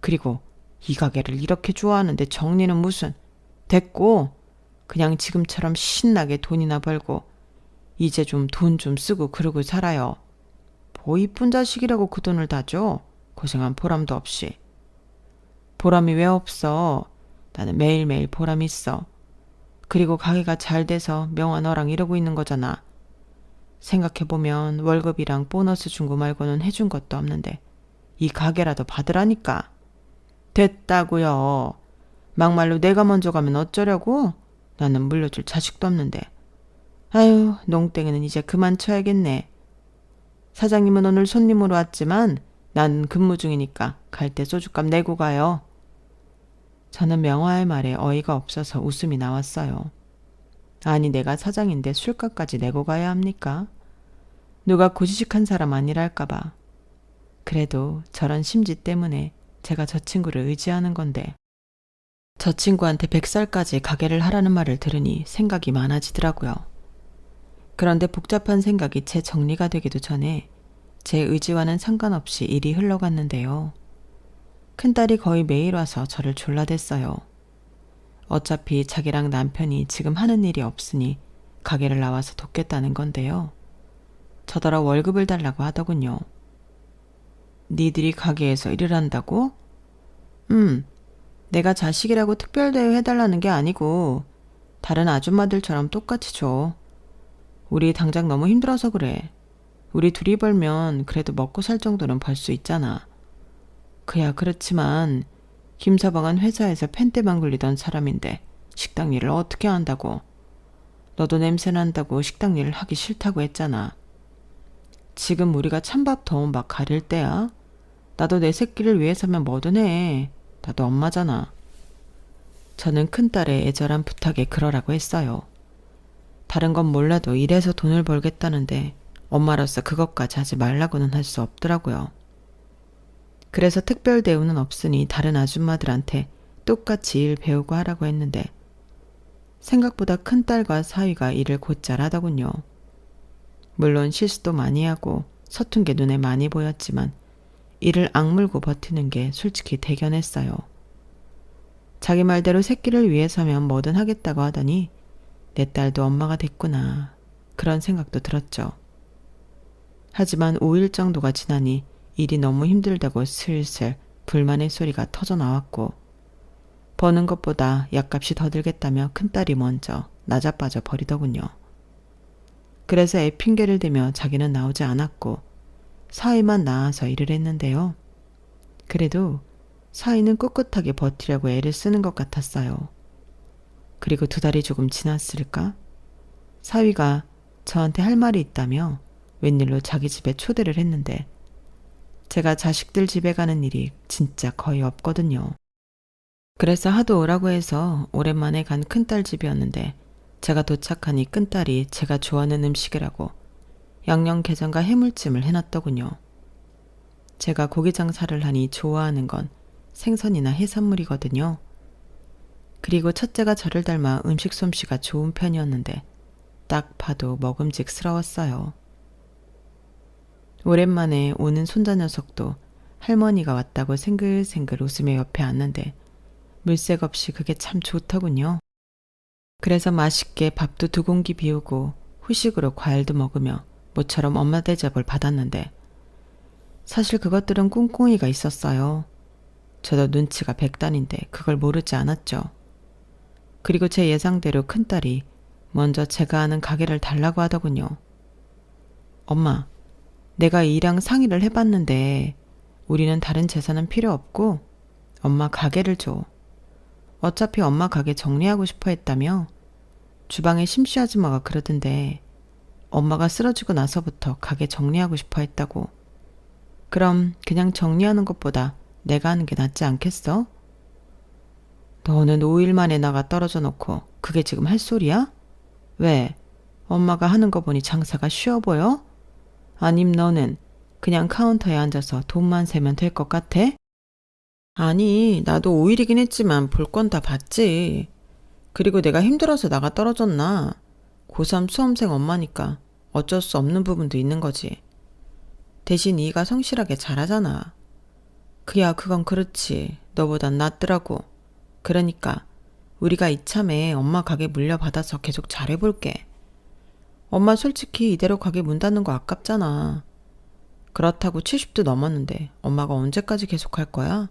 그리고 이 가게를 이렇게 좋아하는데 정리는 무슨. 됐고 그냥 지금처럼 신나게 돈이나 벌고 이제 좀 돈 좀 쓰고 그러고 살아요. 뭐 이쁜 자식이라고 그 돈을 다 줘? 고생한 보람도 없이. 보람이 왜 없어? 나는 매일매일 보람 있어. 그리고 가게가 잘 돼서 명화 너랑 이러고 있는 거잖아. 생각해보면 월급이랑 보너스 준 거 말고는 해준 것도 없는데 이 가게라도 받으라니까. 됐다고요. 막말로 내가 먼저 가면 어쩌려고? 나는 물려줄 자식도 없는데. 아유, 농땡이는 이제 그만 쳐야겠네. 사장님은 오늘 손님으로 왔지만 난 근무 중이니까 갈 때 소주값 내고 가요. 저는 명화의 말에 어이가 없어서 웃음이 나왔어요. 아니, 내가 사장인데 술값까지 내고 가야 합니까? 누가 고지식한 사람 아니랄까 봐. 그래도 저런 심지 때문에 제가 저 친구를 의지하는 건데. 저 친구한테 100살까지 가게를 하라는 말을 들으니 생각이 많아지더라고요. 그런데 복잡한 생각이 채 정리가 되기도 전에 제 의지와는 상관없이 일이 흘러갔는데요. 큰딸이 거의 매일 와서 저를 졸라댔어요. 어차피 자기랑 남편이 지금 하는 일이 없으니 가게를 나와서 돕겠다는 건데요. 저더러 월급을 달라고 하더군요. 니들이 가게에서 일을 한다고? 내가 자식이라고 특별대우 해달라는 게 아니고 다른 아줌마들처럼 똑같이 줘. 우리 당장 너무 힘들어서 그래. 우리 둘이 벌면 그래도 먹고 살 정도는 벌 수 있잖아. 그야 그렇지만 김서방은 회사에서 펜대만 굴리던 사람인데 식당 일을 어떻게 한다고. 너도 냄새 난다고 식당 일을 하기 싫다고 했잖아. 지금 우리가 찬밥 더운 밥 가릴 때야. 나도 내 새끼를 위해서면 뭐든 해. 나도 엄마잖아. 저는 큰딸의 애절한 부탁에 그러라고 했어요. 다른 건 몰라도 일해서 돈을 벌겠다는데 엄마로서 그것까지 하지 말라고는 할 수 없더라고요. 그래서 특별 대우는 없으니 다른 아줌마들한테 똑같이 일 배우고 하라고 했는데 생각보다 큰딸과 사위가 일을 곧잘 하더군요. 물론 실수도 많이 하고 서툰 게 눈에 많이 보였지만 이를 악물고 버티는 게 솔직히 대견했어요. 자기 말대로 새끼를 위해서면 뭐든 하겠다고 하더니 내 딸도 엄마가 됐구나. 그런 생각도 들었죠. 하지만 5일 정도가 지나니 일이 너무 힘들다고 슬슬 불만의 소리가 터져 나왔고 버는 것보다 약값이 더 들겠다며 큰딸이 먼저 나자빠져 버리더군요. 그래서 애 핑계를 대며 자기는 나오지 않았고 사위만 나와서 일을 했는데요. 그래도 사위는 꿋꿋하게 버티려고 애를 쓰는 것 같았어요. 그리고 2달이 조금 지났을까? 사위가 저한테 할 말이 있다며 웬일로 자기 집에 초대를 했는데 제가 자식들 집에 가는 일이 진짜 거의 없거든요. 그래서 하도 오라고 해서 오랜만에 간 큰딸 집이었는데 제가 도착하니 큰딸이 제가 좋아하는 음식이라고 양념게장과 해물찜을 해놨더군요. 제가 고기 장사를 하니 좋아하는 건 생선이나 해산물이거든요. 그리고 첫째가 저를 닮아 음식 솜씨가 좋은 편이었는데 딱 봐도 먹음직스러웠어요. 오랜만에 오는 손자 녀석도 할머니가 왔다고 생글생글 웃으며 옆에 앉는데 물색 없이 그게 참 좋더군요. 그래서 맛있게 밥도 2공기 비우고 후식으로 과일도 먹으며 모처럼 엄마 대접을 받았는데 사실 그것들은 꿍꿍이가 있었어요. 저도 눈치가 백단인데 그걸 모르지 않았죠. 그리고 제 예상대로 큰딸이 먼저 제가 아는 가게를 달라고 하더군요. 엄마, 내가 이랑 상의를 해봤는데 우리는 다른 재산은 필요 없고 엄마 가게를 줘. 어차피 엄마 가게 정리하고 싶어 했다며? 주방에 심씨 아줌마가 그러던데 엄마가 쓰러지고 나서부터 가게 정리하고 싶어 했다고. 그럼 그냥 정리하는 것보다 내가 하는 게 낫지 않겠어? 너는 5일 만에 나가 떨어져 놓고 그게 지금 할 소리야? 왜? 엄마가 하는 거 보니 장사가 쉬워 보여? 아님 너는 그냥 카운터에 앉아서 돈만 세면 될 것 같아? 아니, 나도 5일이긴 했지만 볼 건 다 봤지. 그리고 내가 힘들어서 나가 떨어졌나? 고3 수험생 엄마니까 어쩔 수 없는 부분도 있는 거지. 대신 네가 성실하게 잘하잖아. 그야 그건 그렇지. 너보단 낫더라고. 그러니까 우리가 이참에 엄마 가게 물려받아서 계속 잘해볼게. 엄마 솔직히 이대로 가게 문 닫는 거 아깝잖아. 그렇다고 70도 넘었는데 엄마가 언제까지 계속 할 거야?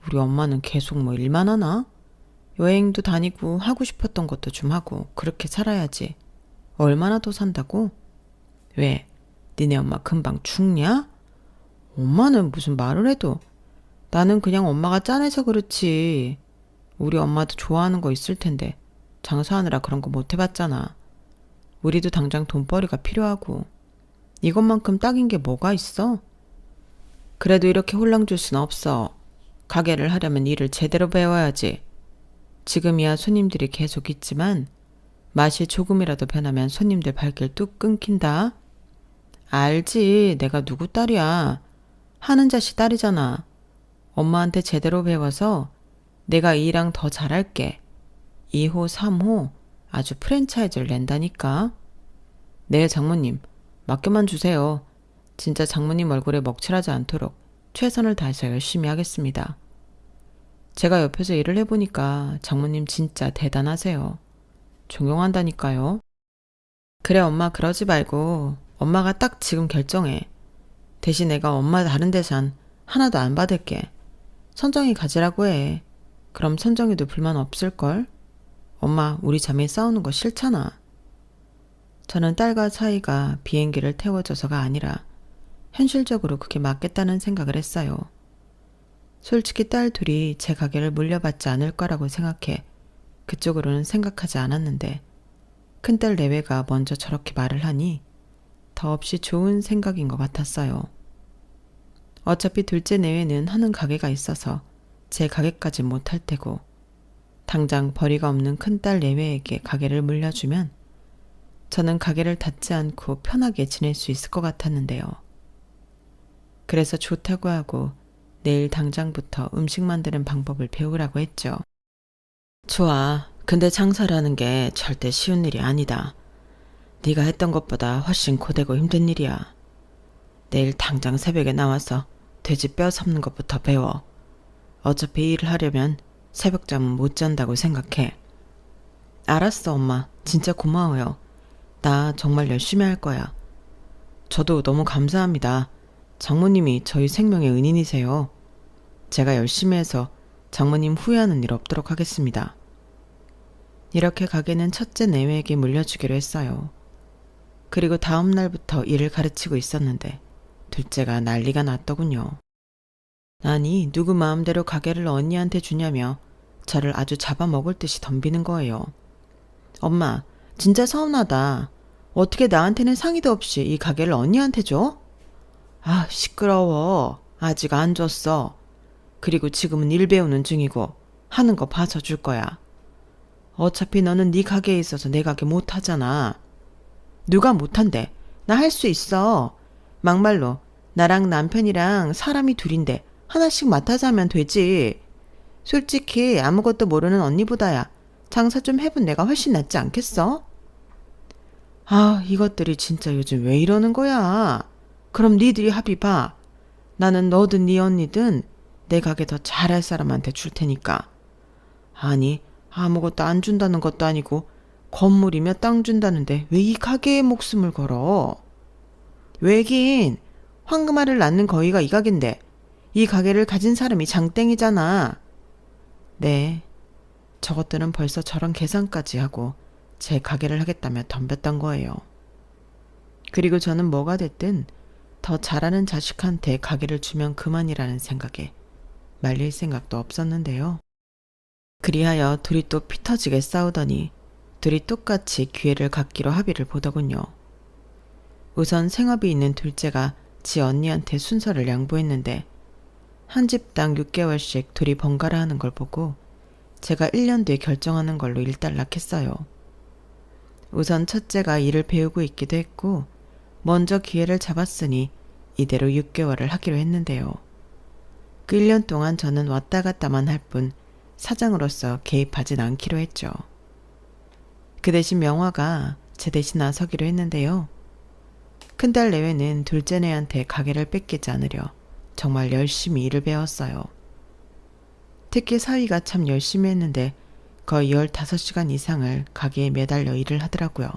우리 엄마는 계속 뭐 일만 하나? 여행도 다니고 하고 싶었던 것도 좀 하고 그렇게 살아야지. 얼마나 더 산다고? 왜? 니네 엄마 금방 죽냐? 엄마는 무슨 말을 해도 나는 그냥 엄마가 짠해서 그렇지. 우리 엄마도 좋아하는 거 있을 텐데 장사하느라 그런 거 못 해봤잖아. 우리도 당장 돈벌이가 필요하고 이것만큼 딱인 게 뭐가 있어? 그래도 이렇게 홀랑 줄 순 없어. 가게를 하려면 일을 제대로 배워야지. 지금이야 손님들이 계속 있지만 맛이 조금이라도 변하면 손님들 발길 뚝 끊긴다. 알지. 내가 누구 딸이야. 하는 자식 딸이잖아. 엄마한테 제대로 배워서 내가 이랑 더 잘할게. 2호, 3호 아주 프랜차이즈를 낸다니까. 네, 장모님. 맡겨만 주세요. 진짜 장모님 얼굴에 먹칠하지 않도록 최선을 다해서 열심히 하겠습니다. 제가 옆에서 일을 해보니까 장모님 진짜 대단하세요. 존경한다니까요. 그래, 엄마 그러지 말고 엄마가 딱 지금 결정해. 대신 내가 엄마 다른 데산 하나도 안 받을게. 선정이 가지라고 해. 그럼 선정이도 불만 없을걸? 엄마 우리 자매 싸우는 거 싫잖아. 저는 딸과 사이가 비행기를 태워줘서가 아니라 현실적으로 그게 맞겠다는 생각을 했어요. 솔직히 딸 둘이 제 가게를 물려받지 않을 거라고 생각해 그쪽으로는 생각하지 않았는데 큰딸 내외가 먼저 저렇게 말을 하니 더없이 좋은 생각인 것 같았어요. 어차피 둘째 내외는 하는 가게가 있어서 제 가게까지 못할 테고 당장 벌이가 없는 큰딸 내외에게 가게를 물려주면 저는 가게를 닫지 않고 편하게 지낼 수 있을 것 같았는데요. 그래서 좋다고 하고 내일 당장부터 음식 만드는 방법을 배우라고 했죠. 좋아. 근데 장사라는 게 절대 쉬운 일이 아니다. 네가 했던 것보다 훨씬 고되고 힘든 일이야. 내일 당장 새벽에 나와서 돼지 뼈 섭는 것부터 배워. 어차피 일을 하려면 새벽잠은 못 잔다고 생각해. 알았어, 엄마. 진짜 고마워요. 나 정말 열심히 할 거야. 저도 너무 감사합니다. 장모님이 저희 생명의 은인이세요. 제가 열심히 해서 장모님 후회하는 일 없도록 하겠습니다. 이렇게 가게는 첫째 내외에게 물려주기로 했어요. 그리고 다음 날부터 일을 가르치고 있었는데 둘째가 난리가 났더군요. 아니, 누구 마음대로 가게를 언니한테 주냐며 저를 아주 잡아먹을 듯이 덤비는 거예요. 엄마, 진짜 서운하다. 어떻게 나한테는 상의도 없이 이 가게를 언니한테 줘? 아, 시끄러워. 아직 안 줬어. 그리고 지금은 일 배우는 중이고 하는 거 봐서 줄 거야. 어차피 너는 네 가게에 있어서 내 가게 못 하잖아. 누가 못한대? 나 할 수 있어. 막말로 나랑 남편이랑 사람이 둘인데 하나씩 맡아서 하면 되지. 솔직히 아무것도 모르는 언니보다야 장사 좀 해본 내가 훨씬 낫지 않겠어? 아, 이것들이 진짜 요즘 왜 이러는 거야? 그럼 니들이 합의 봐. 나는 너든 네 언니든 내 가게 더 잘할 사람한테 줄 테니까. 아니, 아무것도 안 준다는 것도 아니고 건물이며 땅 준다는데 왜 이 가게에 목숨을 걸어? 왜긴 황금알을 낳는 거위가 이 가게인데 이 가게를 가진 사람이 장땡이잖아. 네, 저것들은 벌써 저런 계산까지 하고 제 가게를 하겠다며 덤볐던 거예요. 그리고 저는 뭐가 됐든 더 잘하는 자식한테 가게를 주면 그만이라는 생각에 말릴 생각도 없었는데요. 그리하여 둘이 또 피 터지게 싸우더니 둘이 똑같이 기회를 갖기로 합의를 보더군요. 우선 생업이 있는 둘째가 지 언니한테 순서를 양보했는데 한 집당 6개월씩 둘이 번갈아 하는 걸 보고 제가 1년 뒤에 결정하는 걸로 일단락했어요. 우선 첫째가 일을 배우고 있기도 했고 먼저 기회를 잡았으니 이대로 6개월을 하기로 했는데요. 그 1년 동안 저는 왔다 갔다만 할 뿐 사장으로서 개입하진 않기로 했죠. 그 대신 명화가 제 대신 나서기로 했는데요. 큰딸 내외는 둘째네한테 가게를 뺏기지 않으려 정말 열심히 일을 배웠어요. 특히 사위가 참 열심히 했는데 거의 15시간 이상을 가게에 매달려 일을 하더라고요.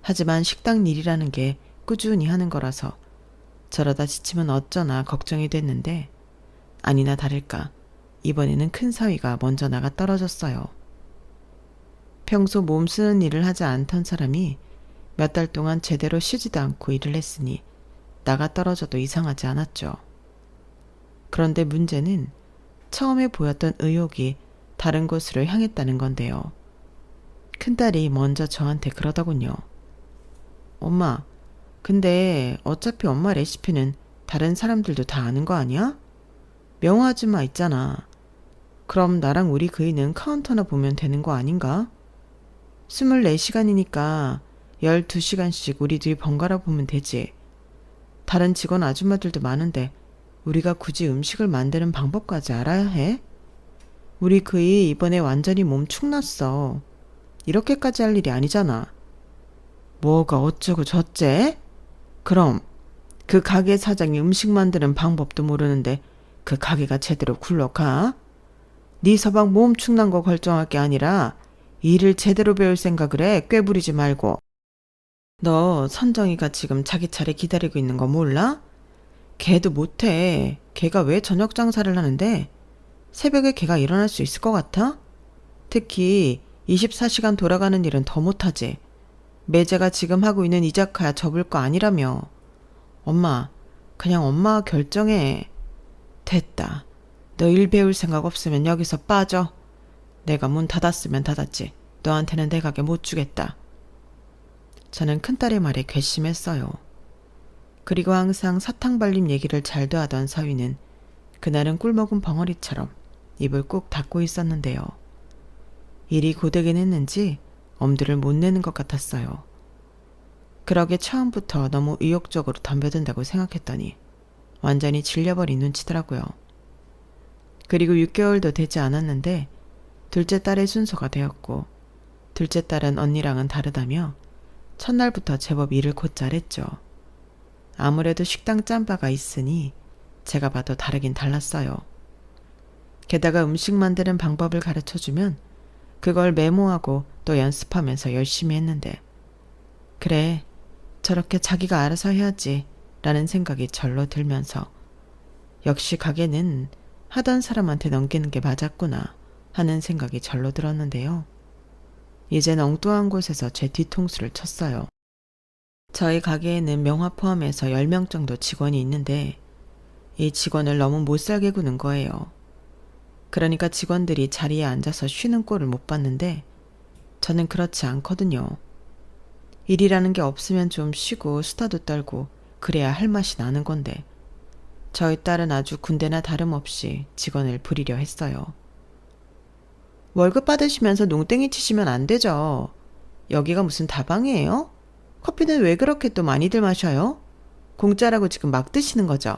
하지만 식당 일이라는 게 꾸준히 하는 거라서 저러다 지치면 어쩌나 걱정이 됐는데 아니나 다를까 이번에는 큰 사위가 먼저 나가 떨어졌어요. 평소 몸 쓰는 일을 하지 않던 사람이 몇 달 동안 제대로 쉬지도 않고 일을 했으니 나가 떨어져도 이상하지 않았죠. 그런데 문제는 처음에 보였던 의욕이 다른 곳으로 향했다는 건데요. 큰딸이 먼저 저한테 그러더군요. 엄마, 근데 어차피 엄마 레시피는 다른 사람들도 다 아는 거 아니야? 명호 아줌마 있잖아. 그럼 나랑 우리 그이는 카운터나 보면 되는 거 아닌가? 24시간이니까 12시간씩 우리 둘이 번갈아 보면 되지. 다른 직원 아줌마들도 많은데 우리가 굳이 음식을 만드는 방법까지 알아야 해? 우리 그이 이번에 완전히 몸 축났어. 이렇게까지 할 일이 아니잖아. 뭐가 어쩌고 저째? 그럼 그 가게 사장이 음식 만드는 방법도 모르는데 그 가게가 제대로 굴러가? 네 서방 몸 축난 거 결정할 게 아니라 일을 제대로 배울 생각을 해. 꾀부리지 말고. 너 선정이가 지금 자기 차례 기다리고 있는 거 몰라? 걔도 못해. 걔가 왜 저녁 장사를 하는데 새벽에 걔가 일어날 수 있을 것 같아? 특히 24시간 돌아가는 일은 더 못하지. 매제가 지금 하고 있는 이자카야 접을 거 아니라며. 엄마, 그냥 엄마가 결정해. 됐다. 너 일 배울 생각 없으면 여기서 빠져. 내가 문 닫았으면 닫았지. 너한테는 내 가게 못 주겠다. 저는 큰딸의 말에 괘씸했어요. 그리고 항상 사탕 발림 얘기를 잘도 하던 사위는 그날은 꿀먹은 벙어리처럼 입을 꾹 닫고 있었는데요. 일이 고되긴 했는지 엄두를 못 내는 것 같았어요. 그러게 처음부터 너무 의욕적으로 덤벼든다고 생각했더니 완전히 질려버린 눈치더라고요. 그리고 6개월도 되지 않았는데 둘째 딸의 순서가 되었고 둘째 딸은 언니랑은 다르다며 첫날부터 제법 일을 곧잘 했죠. 아무래도 식당 짬바가 있으니 제가 봐도 다르긴 달랐어요. 게다가 음식 만드는 방법을 가르쳐주면 그걸 메모하고 또 연습하면서 열심히 했는데 그래, 저렇게 자기가 알아서 해야지 라는 생각이 절로 들면서 역시 가게는 하던 사람한테 넘기는 게 맞았구나 하는 생각이 절로 들었는데요. 이젠 엉뚱한 곳에서 제 뒤통수를 쳤어요. 저희 가게에는 명화 포함해서 10명 정도 직원이 있는데 이 직원을 너무 못살게 구는 거예요. 그러니까 직원들이 자리에 앉아서 쉬는 꼴을 못 봤는데 저는 그렇지 않거든요. 일이라는 게 없으면 좀 쉬고 수다도 떨고 그래야 할 맛이 나는 건데 저희 딸은 아주 군대나 다름없이 직원을 부리려 했어요. 월급 받으시면서 농땡이 치시면 안 되죠. 여기가 무슨 다방이에요? 커피는 왜 그렇게 또 많이들 마셔요? 공짜라고 지금 막 드시는 거죠.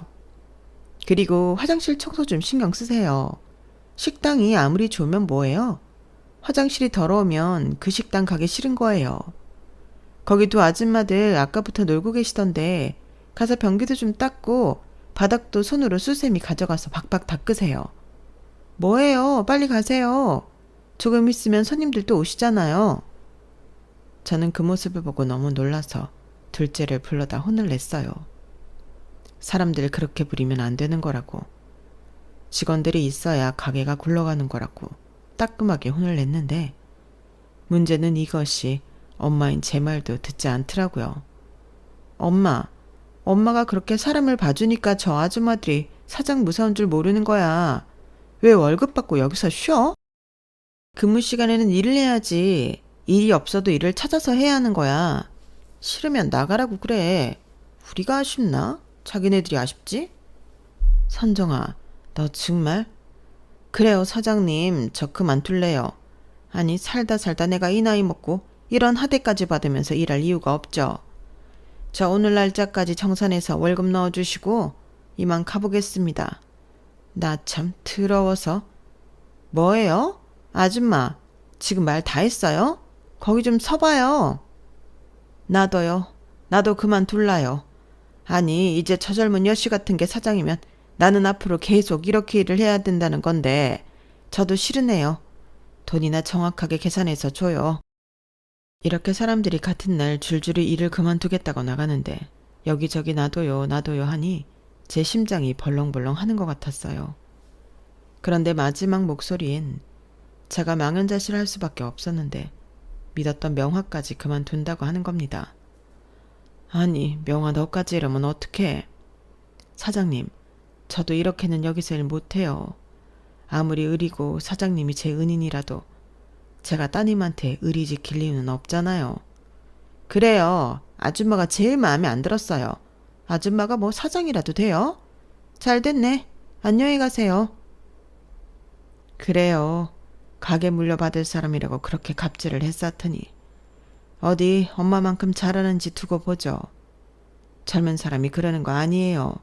그리고 화장실 청소 좀 신경 쓰세요. 식당이 아무리 좋으면 뭐예요? 화장실이 더러우면 그 식당 가기 싫은 거예요. 거기 두 아줌마들 아까부터 놀고 계시던데 가서 변기도 좀 닦고 바닥도 손으로 수세미 가져가서 박박 닦으세요. 뭐예요? 빨리 가세요. 조금 있으면 손님들 또 오시잖아요. 저는 그 모습을 보고 너무 놀라서 둘째를 불러다 혼을 냈어요. 사람들 그렇게 부리면 안 되는 거라고. 직원들이 있어야 가게가 굴러가는 거라고 따끔하게 혼을 냈는데 문제는 이것이 엄마인 제 말도 듣지 않더라고요. 엄마가 그렇게 사람을 봐주니까 저 아줌마들이 사장 무서운 줄 모르는 거야. 왜 월급 받고 여기서 쉬어? 근무 시간에는 일을 해야지. 일이 없어도 일을 찾아서 해야 하는 거야. 싫으면 나가라고 그래. 우리가 아쉽나? 자기네들이 아쉽지? 선정아, 너 정말? 그래요, 사장님. 저 그만둘래요. 아니, 살다 내가 이 나이 먹고 이런 하대까지 받으면서 일할 이유가 없죠. 저 오늘 날짜까지 정산해서 월급 넣어주시고 이만 가보겠습니다. 나 참 더러워서. 뭐예요? 아줌마, 지금 말 다 했어요? 거기 좀 서봐요. 나도요. 나도 그만둘라요. 아니, 이제 저 젊은 여씨 같은 게 사장이면 나는 앞으로 계속 이렇게 일을 해야 된다는 건데 저도 싫으네요. 돈이나 정확하게 계산해서 줘요. 이렇게 사람들이 같은 날 줄줄이 일을 그만두겠다고 나가는데 여기저기 놔둬요, 놔둬요 하니 제 심장이 벌렁벌렁 하는 것 같았어요. 그런데 마지막 목소리엔 제가 망연자실을 할 수밖에 없었는데 믿었던 명화까지 그만둔다고 하는 겁니다. 아니, 명화 너까지 이러면 어떡해. 사장님, 저도 이렇게는 여기서 일 못해요. 아무리 의리고 사장님이 제 은인이라도 제가 따님한테 의리 지킬 이유는 없잖아요. 그래요. 아줌마가 제일 마음에 안 들었어요. 아줌마가 뭐 사장이라도 돼요? 잘 됐네. 안녕히 가세요. 그래요. 가게 물려받을 사람이라고 그렇게 갑질을 했었더니 어디 엄마만큼 잘하는지 두고 보죠. 젊은 사람이 그러는 거 아니에요.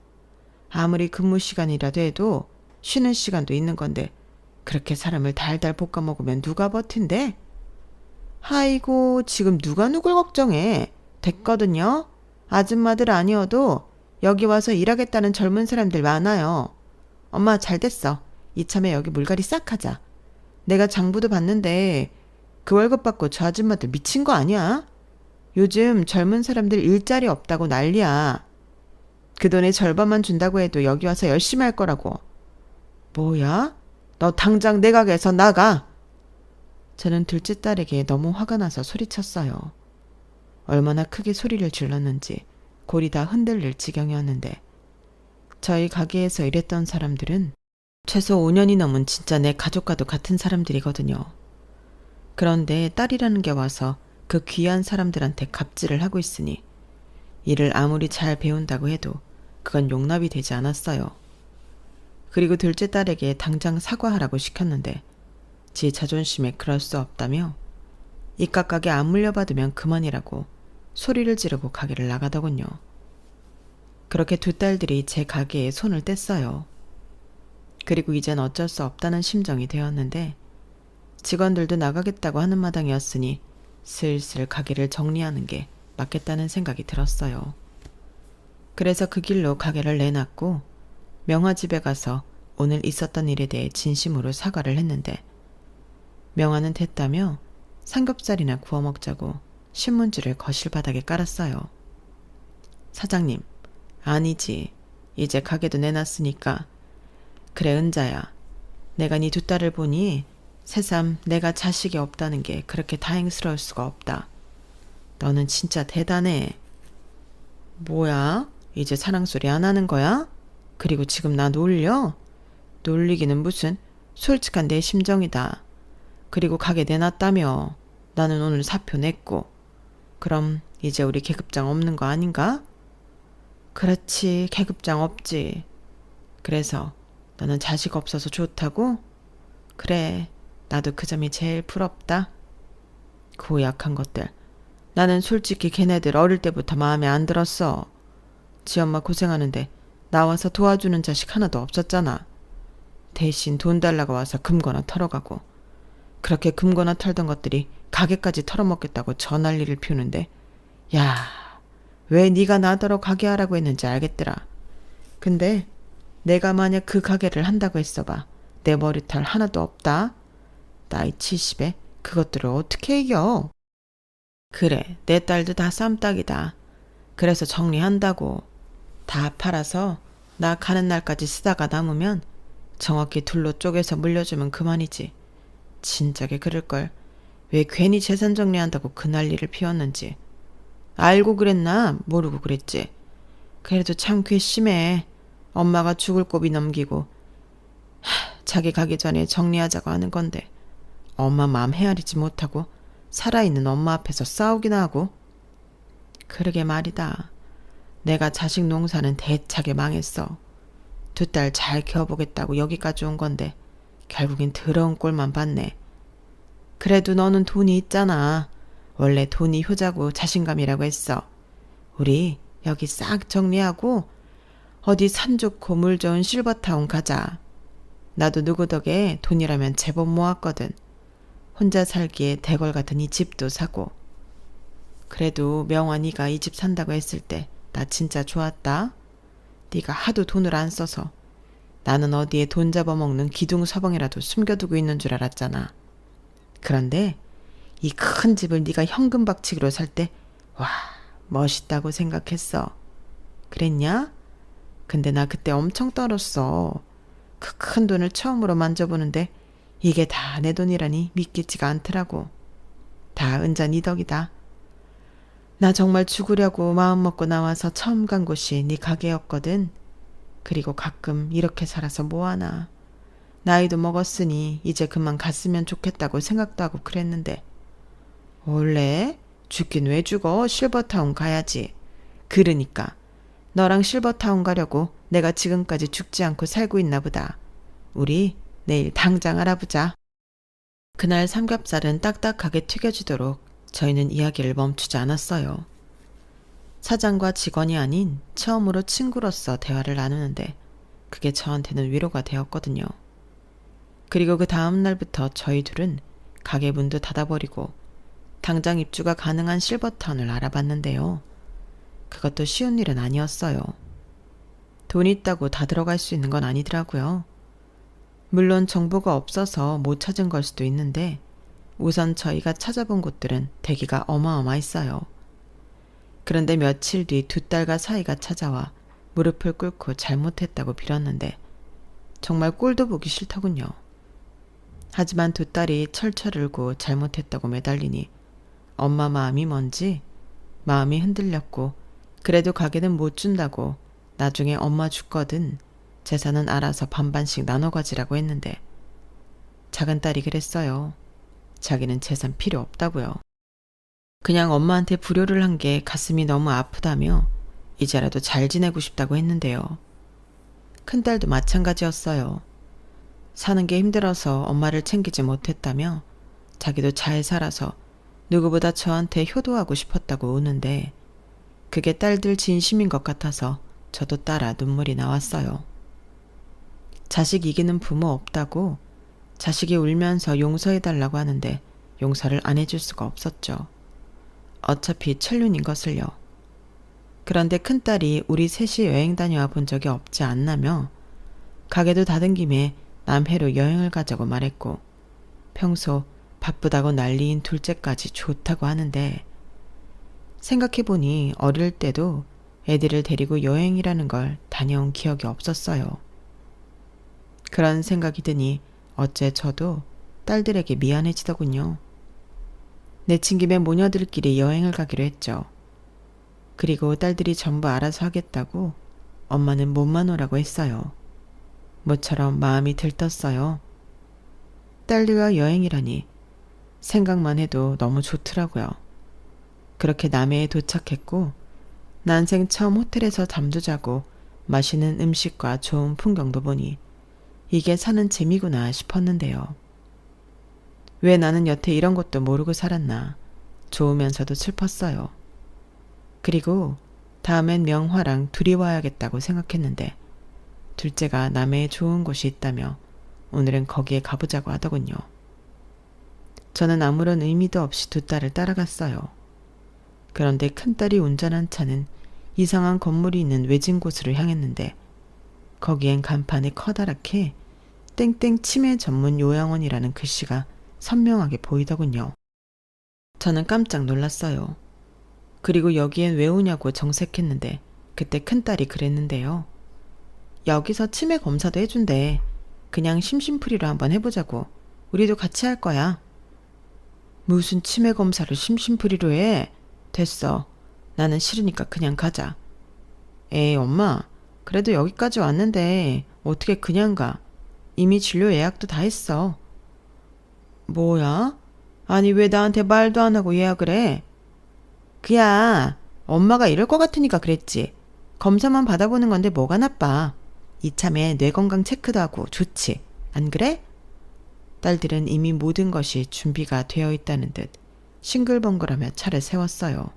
아무리 근무 시간이라도 해도 쉬는 시간도 있는 건데 그렇게 사람을 달달 볶아 먹으면 누가 버틴대? 아이고, 지금 누가 누굴 걱정해. 됐거든요. 아줌마들 아니어도 여기 와서 일하겠다는 젊은 사람들 많아요. 엄마 잘 됐어. 이참에 여기 물갈이 싹 하자. 내가 장부도 봤는데 그 월급 받고 저 아줌마들 미친 거 아니야? 요즘 젊은 사람들 일자리 없다고 난리야. 그 돈의 절반만 준다고 해도 여기 와서 열심히 할 거라고. 뭐야? 너 당장 내 가게에서 나가. 저는 둘째 딸에게 너무 화가 나서 소리쳤어요. 얼마나 크게 소리를 질렀는지 골이 다 흔들릴 지경이었는데 저희 가게에서 일했던 사람들은 최소 5년이 넘은 진짜 내 가족과도 같은 사람들이거든요. 그런데 딸이라는 게 와서 그 귀한 사람들한테 갑질을 하고 있으니 일을 아무리 잘 배운다고 해도 그건 용납이 되지 않았어요. 그리고 둘째 딸에게 당장 사과하라고 시켰는데 지 자존심에 그럴 수 없다며 이깟 가게 안 물려받으면 그만이라고 소리를 지르고 가게를 나가더군요. 그렇게 두 딸들이 제 가게에 손을 뗐어요. 그리고 이젠 어쩔 수 없다는 심정이 되었는데 직원들도 나가겠다고 하는 마당이었으니 슬슬 가게를 정리하는 게 맞겠다는 생각이 들었어요. 그래서 그 길로 가게를 내놨고 명화 집에 가서 오늘 있었던 일에 대해 진심으로 사과를 했는데 명화는 됐다며 삼겹살이나 구워 먹자고 신문지를 거실 바닥에 깔았어요. 사장님, 아니지. 이제 가게도 내놨으니까. 그래, 은자야. 내가 네 두 딸을 보니 새삼 내가 자식이 없다는 게 그렇게 다행스러울 수가 없다. 너는 진짜 대단해. 뭐야? 이제 사랑소리 안 하는 거야? 그리고 지금 나 놀려? 놀리기는 무슨. 솔직한 내 심정이다. 그리고 가게 내놨다며. 나는 오늘 사표 냈고. 그럼 이제 우리 계급장 없는 거 아닌가? 그렇지, 계급장 없지. 그래서 너는 자식 없어서 좋다고? 그래, 나도 그 점이 제일 부럽다. 고약한 것들. 나는 솔직히 걔네들 어릴 때부터 마음에 안 들었어. 지 엄마 고생하는데 나와서 도와주는 자식 하나도 없었잖아. 대신 돈 달라고 와서 금거나 털어가고 그렇게 금거나 털던 것들이 가게까지 털어먹겠다고 저 난리를 피우는데 야, 왜 네가 나더러 가게 하라고 했는지 알겠더라. 근데 내가 만약 그 가게를 한다고 했어봐. 내 머리털 하나도 없다. 나이 70에 그것들을 어떻게 이겨? 그래, 내 딸도 다 쌈딱이다. 그래서 정리한다고. 다 팔아서 나 가는 날까지 쓰다가 남으면 정확히 둘로 쪼개서 물려주면 그만이지. 진작에 그럴걸. 왜 괜히 재산 정리한다고 그 난리를 피웠는지. 알고 그랬나? 모르고 그랬지. 그래도 참 괘씸해. 엄마가 죽을 고비 넘기고 자기 가기 전에 정리하자고 하는 건데 엄마 마음 헤아리지 못하고 살아있는 엄마 앞에서 싸우기나 하고. 그러게 말이다. 내가 자식 농사는 대차게 망했어. 두 딸 잘 키워보겠다고 여기까지 온 건데 결국엔 더러운 꼴만 봤네. 그래도 너는 돈이 있잖아. 원래 돈이 효자고 자신감이라고 했어. 우리 여기 싹 정리하고 어디 산 좋고 물 좋은 실버타운 가자. 나도 누구 덕에 돈이라면 제법 모았거든. 혼자 살기에 대궐 같은 이 집도 사고. 그래도 명화 네가 이 집 산다고 했을 때 나 진짜 좋았다. 네가 하도 돈을 안 써서 나는 어디에 돈 잡아먹는 기둥서방이라도 숨겨두고 있는 줄 알았잖아. 그런데 이 큰 집을 네가 현금 박치기로 살 때 와, 멋있다고 생각했어. 그랬냐? 근데 나 그때 엄청 떨었어. 그 큰 돈을 처음으로 만져보는데 이게 다 내 돈이라니 믿기지가 않더라고. 다 은자 네 덕이다. 나 정말 죽으려고 마음먹고 나와서 처음 간 곳이 네 가게였거든. 그리고 가끔 이렇게 살아서 뭐하나. 나이도 먹었으니 이제 그만 갔으면 좋겠다고 생각도 하고 그랬는데. 원래? 죽긴 왜 죽어? 실버타운 가야지. 그러니까 너랑 실버타운 가려고 내가 지금까지 죽지 않고 살고 있나 보다. 우리 내일 당장 알아보자. 그날 삼겹살은 딱딱하게 튀겨지도록 저희는 이야기를 멈추지 않았어요. 사장과 직원이 아닌 처음으로 친구로서 대화를 나누는데 그게 저한테는 위로가 되었거든요. 그리고 그 다음 날부터 저희 둘은 가게 문도 닫아버리고 당장 입주가 가능한 실버타운을 알아봤는데요. 그것도 쉬운 일은 아니었어요. 돈 있다고 다 들어갈 수 있는 건 아니더라고요. 물론 정보가 없어서 못 찾은 걸 수도 있는데 우선 저희가 찾아본 곳들은 대기가 어마어마했어요. 그런데 며칠 뒤 두 딸과 사이가 찾아와 무릎을 꿇고 잘못했다고 빌었는데 정말 꼴도 보기 싫더군요. 하지만 두 딸이 철철 울고 잘못했다고 매달리니 엄마 마음이 뭔지 마음이 흔들렸고 그래도 가게는 못 준다고 나중에 엄마 죽거든 재산은 알아서 반반씩 나눠 가지라고 했는데 작은 딸이 그랬어요. 자기는 재산 필요 없다고요. 그냥 엄마한테 불효를 한 게 가슴이 너무 아프다며 이제라도 잘 지내고 싶다고 했는데요. 큰딸도 마찬가지였어요. 사는 게 힘들어서 엄마를 챙기지 못했다며 자기도 잘 살아서 누구보다 저한테 효도하고 싶었다고 우는데 그게 딸들 진심인 것 같아서 저도 따라 눈물이 나왔어요. 자식 이기는 부모 없다고 자식이 울면서 용서해달라고 하는데 용서를 안 해줄 수가 없었죠. 어차피 천륜인 것을요. 그런데 큰딸이 우리 셋이 여행 다녀와 본 적이 없지 않나며 가게도 닫은 김에 남해로 여행을 가자고 말했고 평소 바쁘다고 난리인 둘째까지 좋다고 하는데 생각해보니 어릴 때도 애들을 데리고 여행이라는 걸 다녀온 기억이 없었어요. 그런 생각이 드니 어째 저도 딸들에게 미안해지더군요. 내친 김에 모녀들끼리 여행을 가기로 했죠. 그리고 딸들이 전부 알아서 하겠다고 엄마는 몸만 오라고 했어요. 모처럼 마음이 들떴어요. 딸들과 여행이라니 생각만 해도 너무 좋더라고요. 그렇게 남해에 도착했고 난생 처음 호텔에서 잠도 자고 맛있는 음식과 좋은 풍경도 보니 이게 사는 재미구나 싶었는데요. 왜 나는 여태 이런 것도 모르고 살았나 좋으면서도 슬펐어요. 그리고 다음엔 명화랑 둘이 와야겠다고 생각했는데 둘째가 남해에 좋은 곳이 있다며 오늘은 거기에 가보자고 하더군요. 저는 아무런 의미도 없이 두 딸을 따라갔어요. 그런데 큰딸이 운전한 차는 이상한 건물이 있는 외진 곳으로 향했는데 거기엔 간판에 커다랗게 땡땡 치매 전문 요양원이라는 글씨가 선명하게 보이더군요. 저는 깜짝 놀랐어요. 그리고 여기엔 왜 오냐고 정색했는데 그때 큰딸이 그랬는데요. 여기서 치매 검사도 해준대. 그냥 심심풀이로 한번 해보자고. 우리도 같이 할 거야. 무슨 치매 검사를 심심풀이로 해? 됐어. 나는 싫으니까 그냥 가자. 에이 엄마, 그래도 여기까지 왔는데 어떻게 그냥 가? 이미 진료 예약도 다 했어. 뭐야? 아니 왜 나한테 말도 안 하고 예약을 해? 그야 엄마가 이럴 것 같으니까 그랬지. 검사만 받아보는 건데 뭐가 나빠. 이참에 뇌건강 체크도 하고 좋지. 안 그래? 딸들은 이미 모든 것이 준비가 되어 있다는 듯 싱글벙글하며 차를 세웠어요.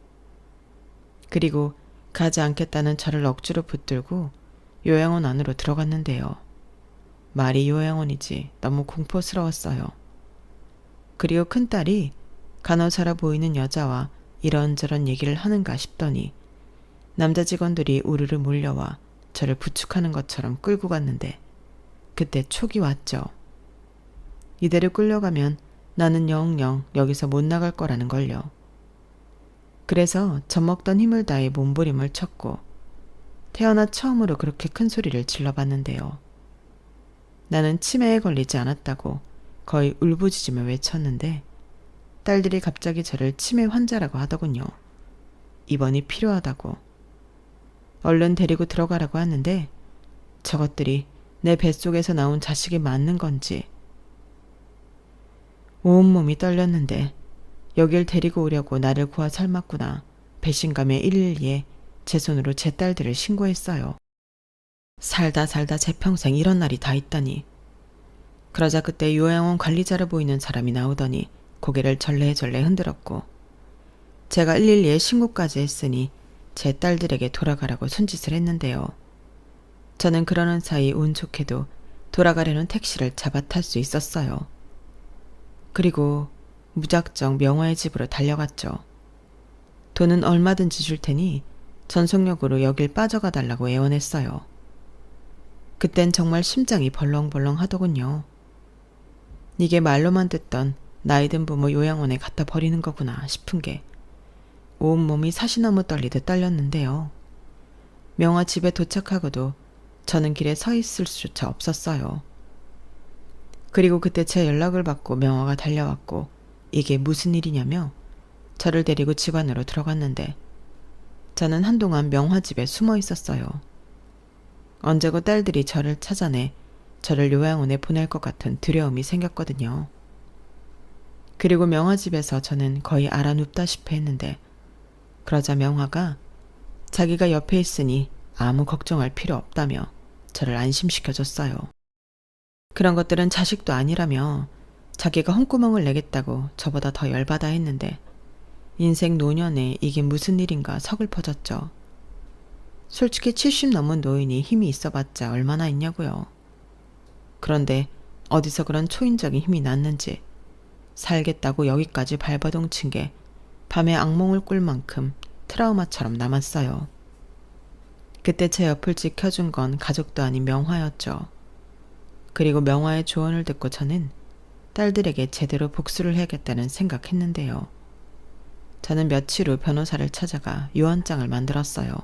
그리고 가지 않겠다는 저를 억지로 붙들고 요양원 안으로 들어갔는데요. 말이 요양원이지 너무 공포스러웠어요. 그리고 큰딸이 간호사라 보이는 여자와 이런저런 얘기를 하는가 싶더니 남자 직원들이 우르르 몰려와 저를 부축하는 것처럼 끌고 갔는데 그때 촉이 왔죠. 이대로 끌려가면 나는 영영 여기서 못 나갈 거라는 걸요. 그래서 젖먹던 힘을 다해 몸부림을 쳤고 태어나 처음으로 그렇게 큰 소리를 질러봤는데요. 나는 치매에 걸리지 않았다고 거의 울부짖으며 외쳤는데 딸들이 갑자기 저를 치매 환자라고 하더군요. 입원이 필요하다고. 얼른 데리고 들어가라고 하는데 저것들이 내 뱃속에서 나온 자식이 맞는 건지 온몸이 떨렸는데 여길 데리고 오려고 나를 구하 삶았구나. 배신감에 112에 제 손으로 제 딸들을 신고했어요. 살다 제 평생 이런 날이 다 있다니. 그러자 그때 요양원 관리자로 보이는 사람이 나오더니 고개를 절레절레 흔들었고 제가 112에 신고까지 했으니 제 딸들에게 돌아가라고 손짓을 했는데요. 저는 그러는 사이 운 좋게도 돌아가려는 택시를 잡아 탈 수 있었어요. 그리고 무작정 명화의 집으로 달려갔죠. 돈은 얼마든지 줄 테니 전속력으로 여길 빠져가 달라고 애원했어요. 그땐 정말 심장이 벌렁벌렁 하더군요. 이게 말로만 듣던 나이든 부모 요양원에 갖다 버리는 거구나 싶은 게 온몸이 사시나무 떨리듯 떨렸는데요. 명화 집에 도착하고도 저는 길에 서 있을 수조차 없었어요. 그리고 그때 제 연락을 받고 명화가 달려왔고 이게 무슨 일이냐며 저를 데리고 집 안으로 들어갔는데 저는 한동안 명화 집에 숨어 있었어요. 언제고 딸들이 저를 찾아내 저를 요양원에 보낼 것 같은 두려움이 생겼거든요. 그리고 명화 집에서 저는 거의 알아눕다시피 했는데 그러자 명화가 자기가 옆에 있으니 아무 걱정할 필요 없다며 저를 안심시켜줬어요. 그런 것들은 자식도 아니라며 자기가 홍구멍을 내겠다고 저보다 더 열받아 했는데 인생 노년에 이게 무슨 일인가 서글퍼졌죠. 솔직히 70 넘은 노인이 힘이 있어봤자 얼마나 있냐고요. 그런데 어디서 그런 초인적인 힘이 났는지 살겠다고 여기까지 발버둥 친 게 밤에 악몽을 꿀 만큼 트라우마처럼 남았어요. 그때 제 옆을 지켜준 건 가족도 아닌 명화였죠. 그리고 명화의 조언을 듣고 저는 딸들에게 제대로 복수를 해야겠다는 생각했는데요. 저는 며칠 후 변호사를 찾아가 유언장을 만들었어요.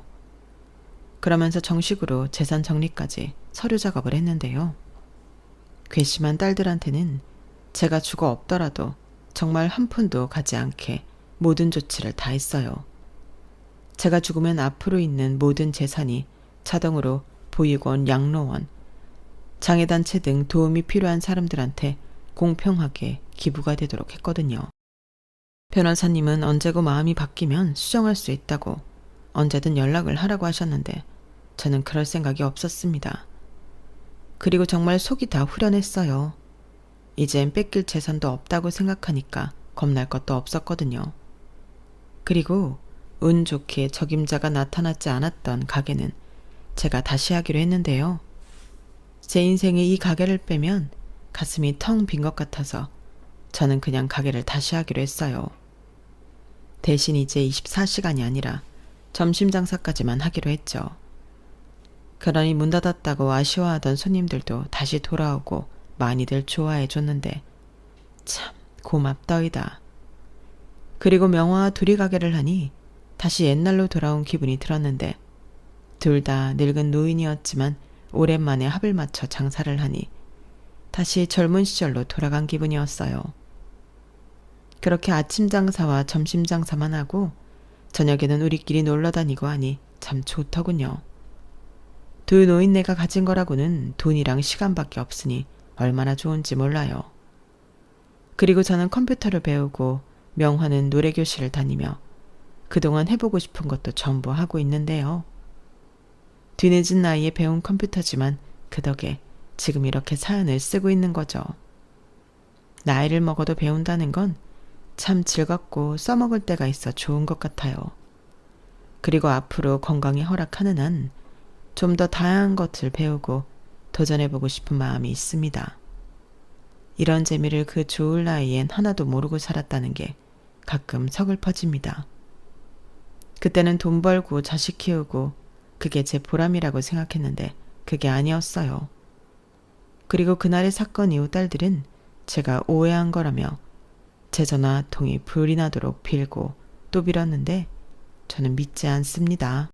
그러면서 정식으로 재산 정리까지 서류 작업을 했는데요. 괘씸한 딸들한테는 제가 죽어 없더라도 정말 한 푼도 가지 않게 모든 조치를 다 했어요. 제가 죽으면 앞으로 있는 모든 재산이 자동으로 보육원, 양로원, 장애단체 등 도움이 필요한 사람들한테 공평하게 기부가 되도록 했거든요. 변호사님은 언제고 마음이 바뀌면 수정할 수 있다고 언제든 연락을 하라고 하셨는데 저는 그럴 생각이 없었습니다. 그리고 정말 속이 다 후련했어요. 이젠 뺏길 재산도 없다고 생각하니까 겁날 것도 없었거든요. 그리고 운 좋게 적임자가 나타나지 않았던 가게는 제가 다시 하기로 했는데요. 제 인생에 이 가게를 빼면 가슴이 텅 빈 것 같아서 저는 그냥 가게를 다시 하기로 했어요. 대신 이제 24시간이 아니라 점심 장사까지만 하기로 했죠. 그러니 문 닫았다고 아쉬워하던 손님들도 다시 돌아오고 많이들 좋아해 줬는데 참 고맙더이다. 그리고 명화와 둘이 가게를 하니 다시 옛날로 돌아온 기분이 들었는데 둘 다 늙은 노인이었지만 오랜만에 합을 맞춰 장사를 하니 다시 젊은 시절로 돌아간 기분이었어요. 그렇게 아침 장사와 점심 장사만 하고 저녁에는 우리끼리 놀러 다니고 하니 참 좋더군요. 두 노인네가 가진 거라고는 돈이랑 시간밖에 없으니 얼마나 좋은지 몰라요. 그리고 저는 컴퓨터를 배우고 명화는 노래교실을 다니며 그동안 해보고 싶은 것도 전부 하고 있는데요. 뒤늦은 나이에 배운 컴퓨터지만 그 덕에 지금 이렇게 사연을 쓰고 있는 거죠. 나이를 먹어도 배운다는 건 참 즐겁고 써먹을 때가 있어 좋은 것 같아요. 그리고 앞으로 건강이 허락하는 한 좀 더 다양한 것을 배우고 도전해보고 싶은 마음이 있습니다. 이런 재미를 그 좋을 나이엔 하나도 모르고 살았다는 게 가끔 서글퍼집니다. 그때는 돈 벌고 자식 키우고 그게 제 보람이라고 생각했는데 그게 아니었어요. 그리고 그날의 사건 이후 딸들은 제가 오해한 거라며 제 전화통이 불이 나도록 빌고 또 빌었는데 저는 믿지 않습니다.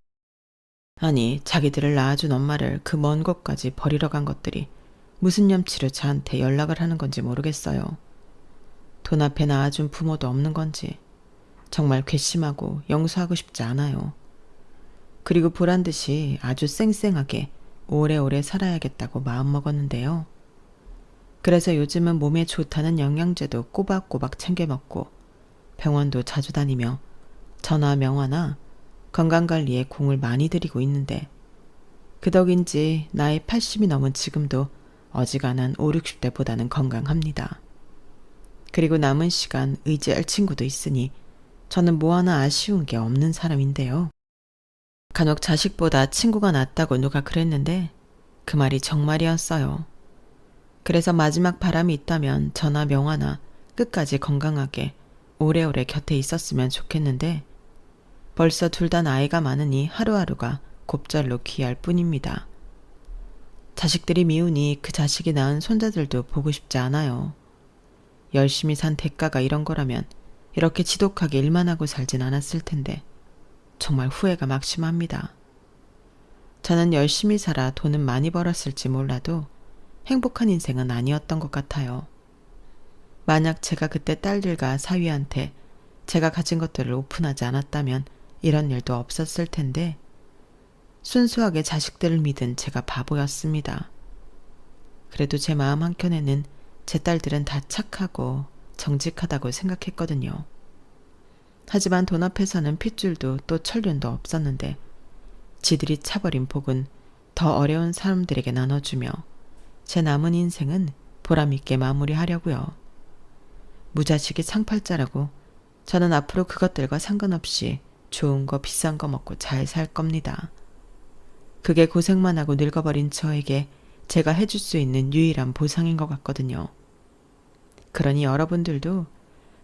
아니, 자기들을 낳아준 엄마를 그 먼 곳까지 버리러 간 것들이 무슨 염치로 저한테 연락을 하는 건지 모르겠어요. 돈 앞에 낳아준 부모도 없는 건지 정말 괘씸하고 용서하고 싶지 않아요. 그리고 보란듯이 아주 쌩쌩하게 오래오래 살아야겠다고 마음먹었는데요. 그래서 요즘은 몸에 좋다는 영양제도 꼬박꼬박 챙겨 먹고 병원도 자주 다니며 전화 명화나 건강관리에 공을 많이 들이고 있는데 그 덕인지 나이 80이 넘은 지금도 어지간한 5, 60대보다는 건강합니다. 그리고 남은 시간 의지할 친구도 있으니 저는 뭐 하나 아쉬운 게 없는 사람인데요. 간혹 자식보다 친구가 낫다고 누가 그랬는데 그 말이 정말이었어요. 그래서 마지막 바람이 있다면 저나 명화나 끝까지 건강하게 오래오래 곁에 있었으면 좋겠는데 벌써 둘 다 나이가 많으니 하루하루가 곱절로 귀할 뿐입니다. 자식들이 미우니 그 자식이 낳은 손자들도 보고 싶지 않아요. 열심히 산 대가가 이런 거라면 이렇게 지독하게 일만 하고 살진 않았을 텐데 정말 후회가 막심합니다. 저는 열심히 살아 돈은 많이 벌었을지 몰라도 행복한 인생은 아니었던 것 같아요. 만약 제가 그때 딸들과 사위한테 제가 가진 것들을 오픈하지 않았다면 이런 일도 없었을 텐데 순수하게 자식들을 믿은 제가 바보였습니다. 그래도 제 마음 한켠에는 제 딸들은 다 착하고 정직하다고 생각했거든요. 하지만 돈 앞에서는 핏줄도 또 천륜도 없었는데 지들이 차버린 복은 더 어려운 사람들에게 나눠주며 제 남은 인생은 보람있게 마무리하려고요. 무자식이 상팔자라고 저는 앞으로 그것들과 상관없이 좋은 거 비싼 거 먹고 잘 살 겁니다. 그게 고생만 하고 늙어버린 저에게 제가 해줄 수 있는 유일한 보상인 것 같거든요. 그러니 여러분들도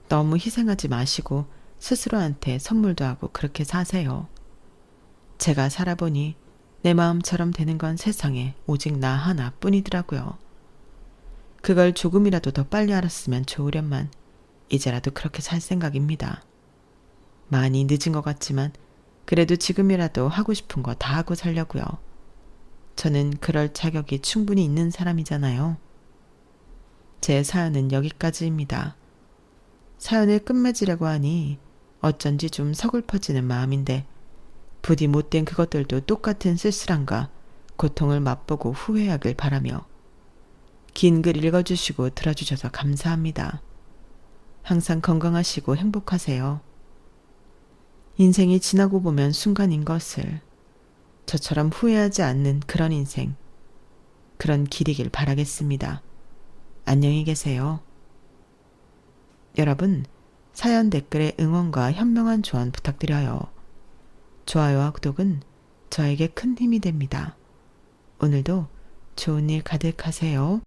너무 희생하지 마시고 스스로한테 선물도 하고 그렇게 사세요. 제가 살아보니 내 마음처럼 되는 건 세상에 오직 나 하나뿐이더라고요. 그걸 조금이라도 더 빨리 알았으면 좋으련만 이제라도 그렇게 살 생각입니다. 많이 늦은 것 같지만 그래도 지금이라도 하고 싶은 거 다 하고 살려고요. 저는 그럴 자격이 충분히 있는 사람이잖아요. 제 사연은 여기까지입니다. 사연을 끝맺으려고 하니 어쩐지 좀 서글퍼지는 마음인데 부디 못된 그것들도 똑같은 쓸쓸함과 고통을 맛보고 후회하길 바라며 긴 글 읽어주시고 들어주셔서 감사합니다. 항상 건강하시고 행복하세요. 인생이 지나고 보면 순간인 것을 저처럼 후회하지 않는 그런 인생, 그런 길이길 바라겠습니다. 안녕히 계세요. 여러분, 사연 댓글에 응원과 현명한 조언 부탁드려요. 좋아요와 구독은 저에게 큰 힘이 됩니다. 오늘도 좋은 일 가득하세요.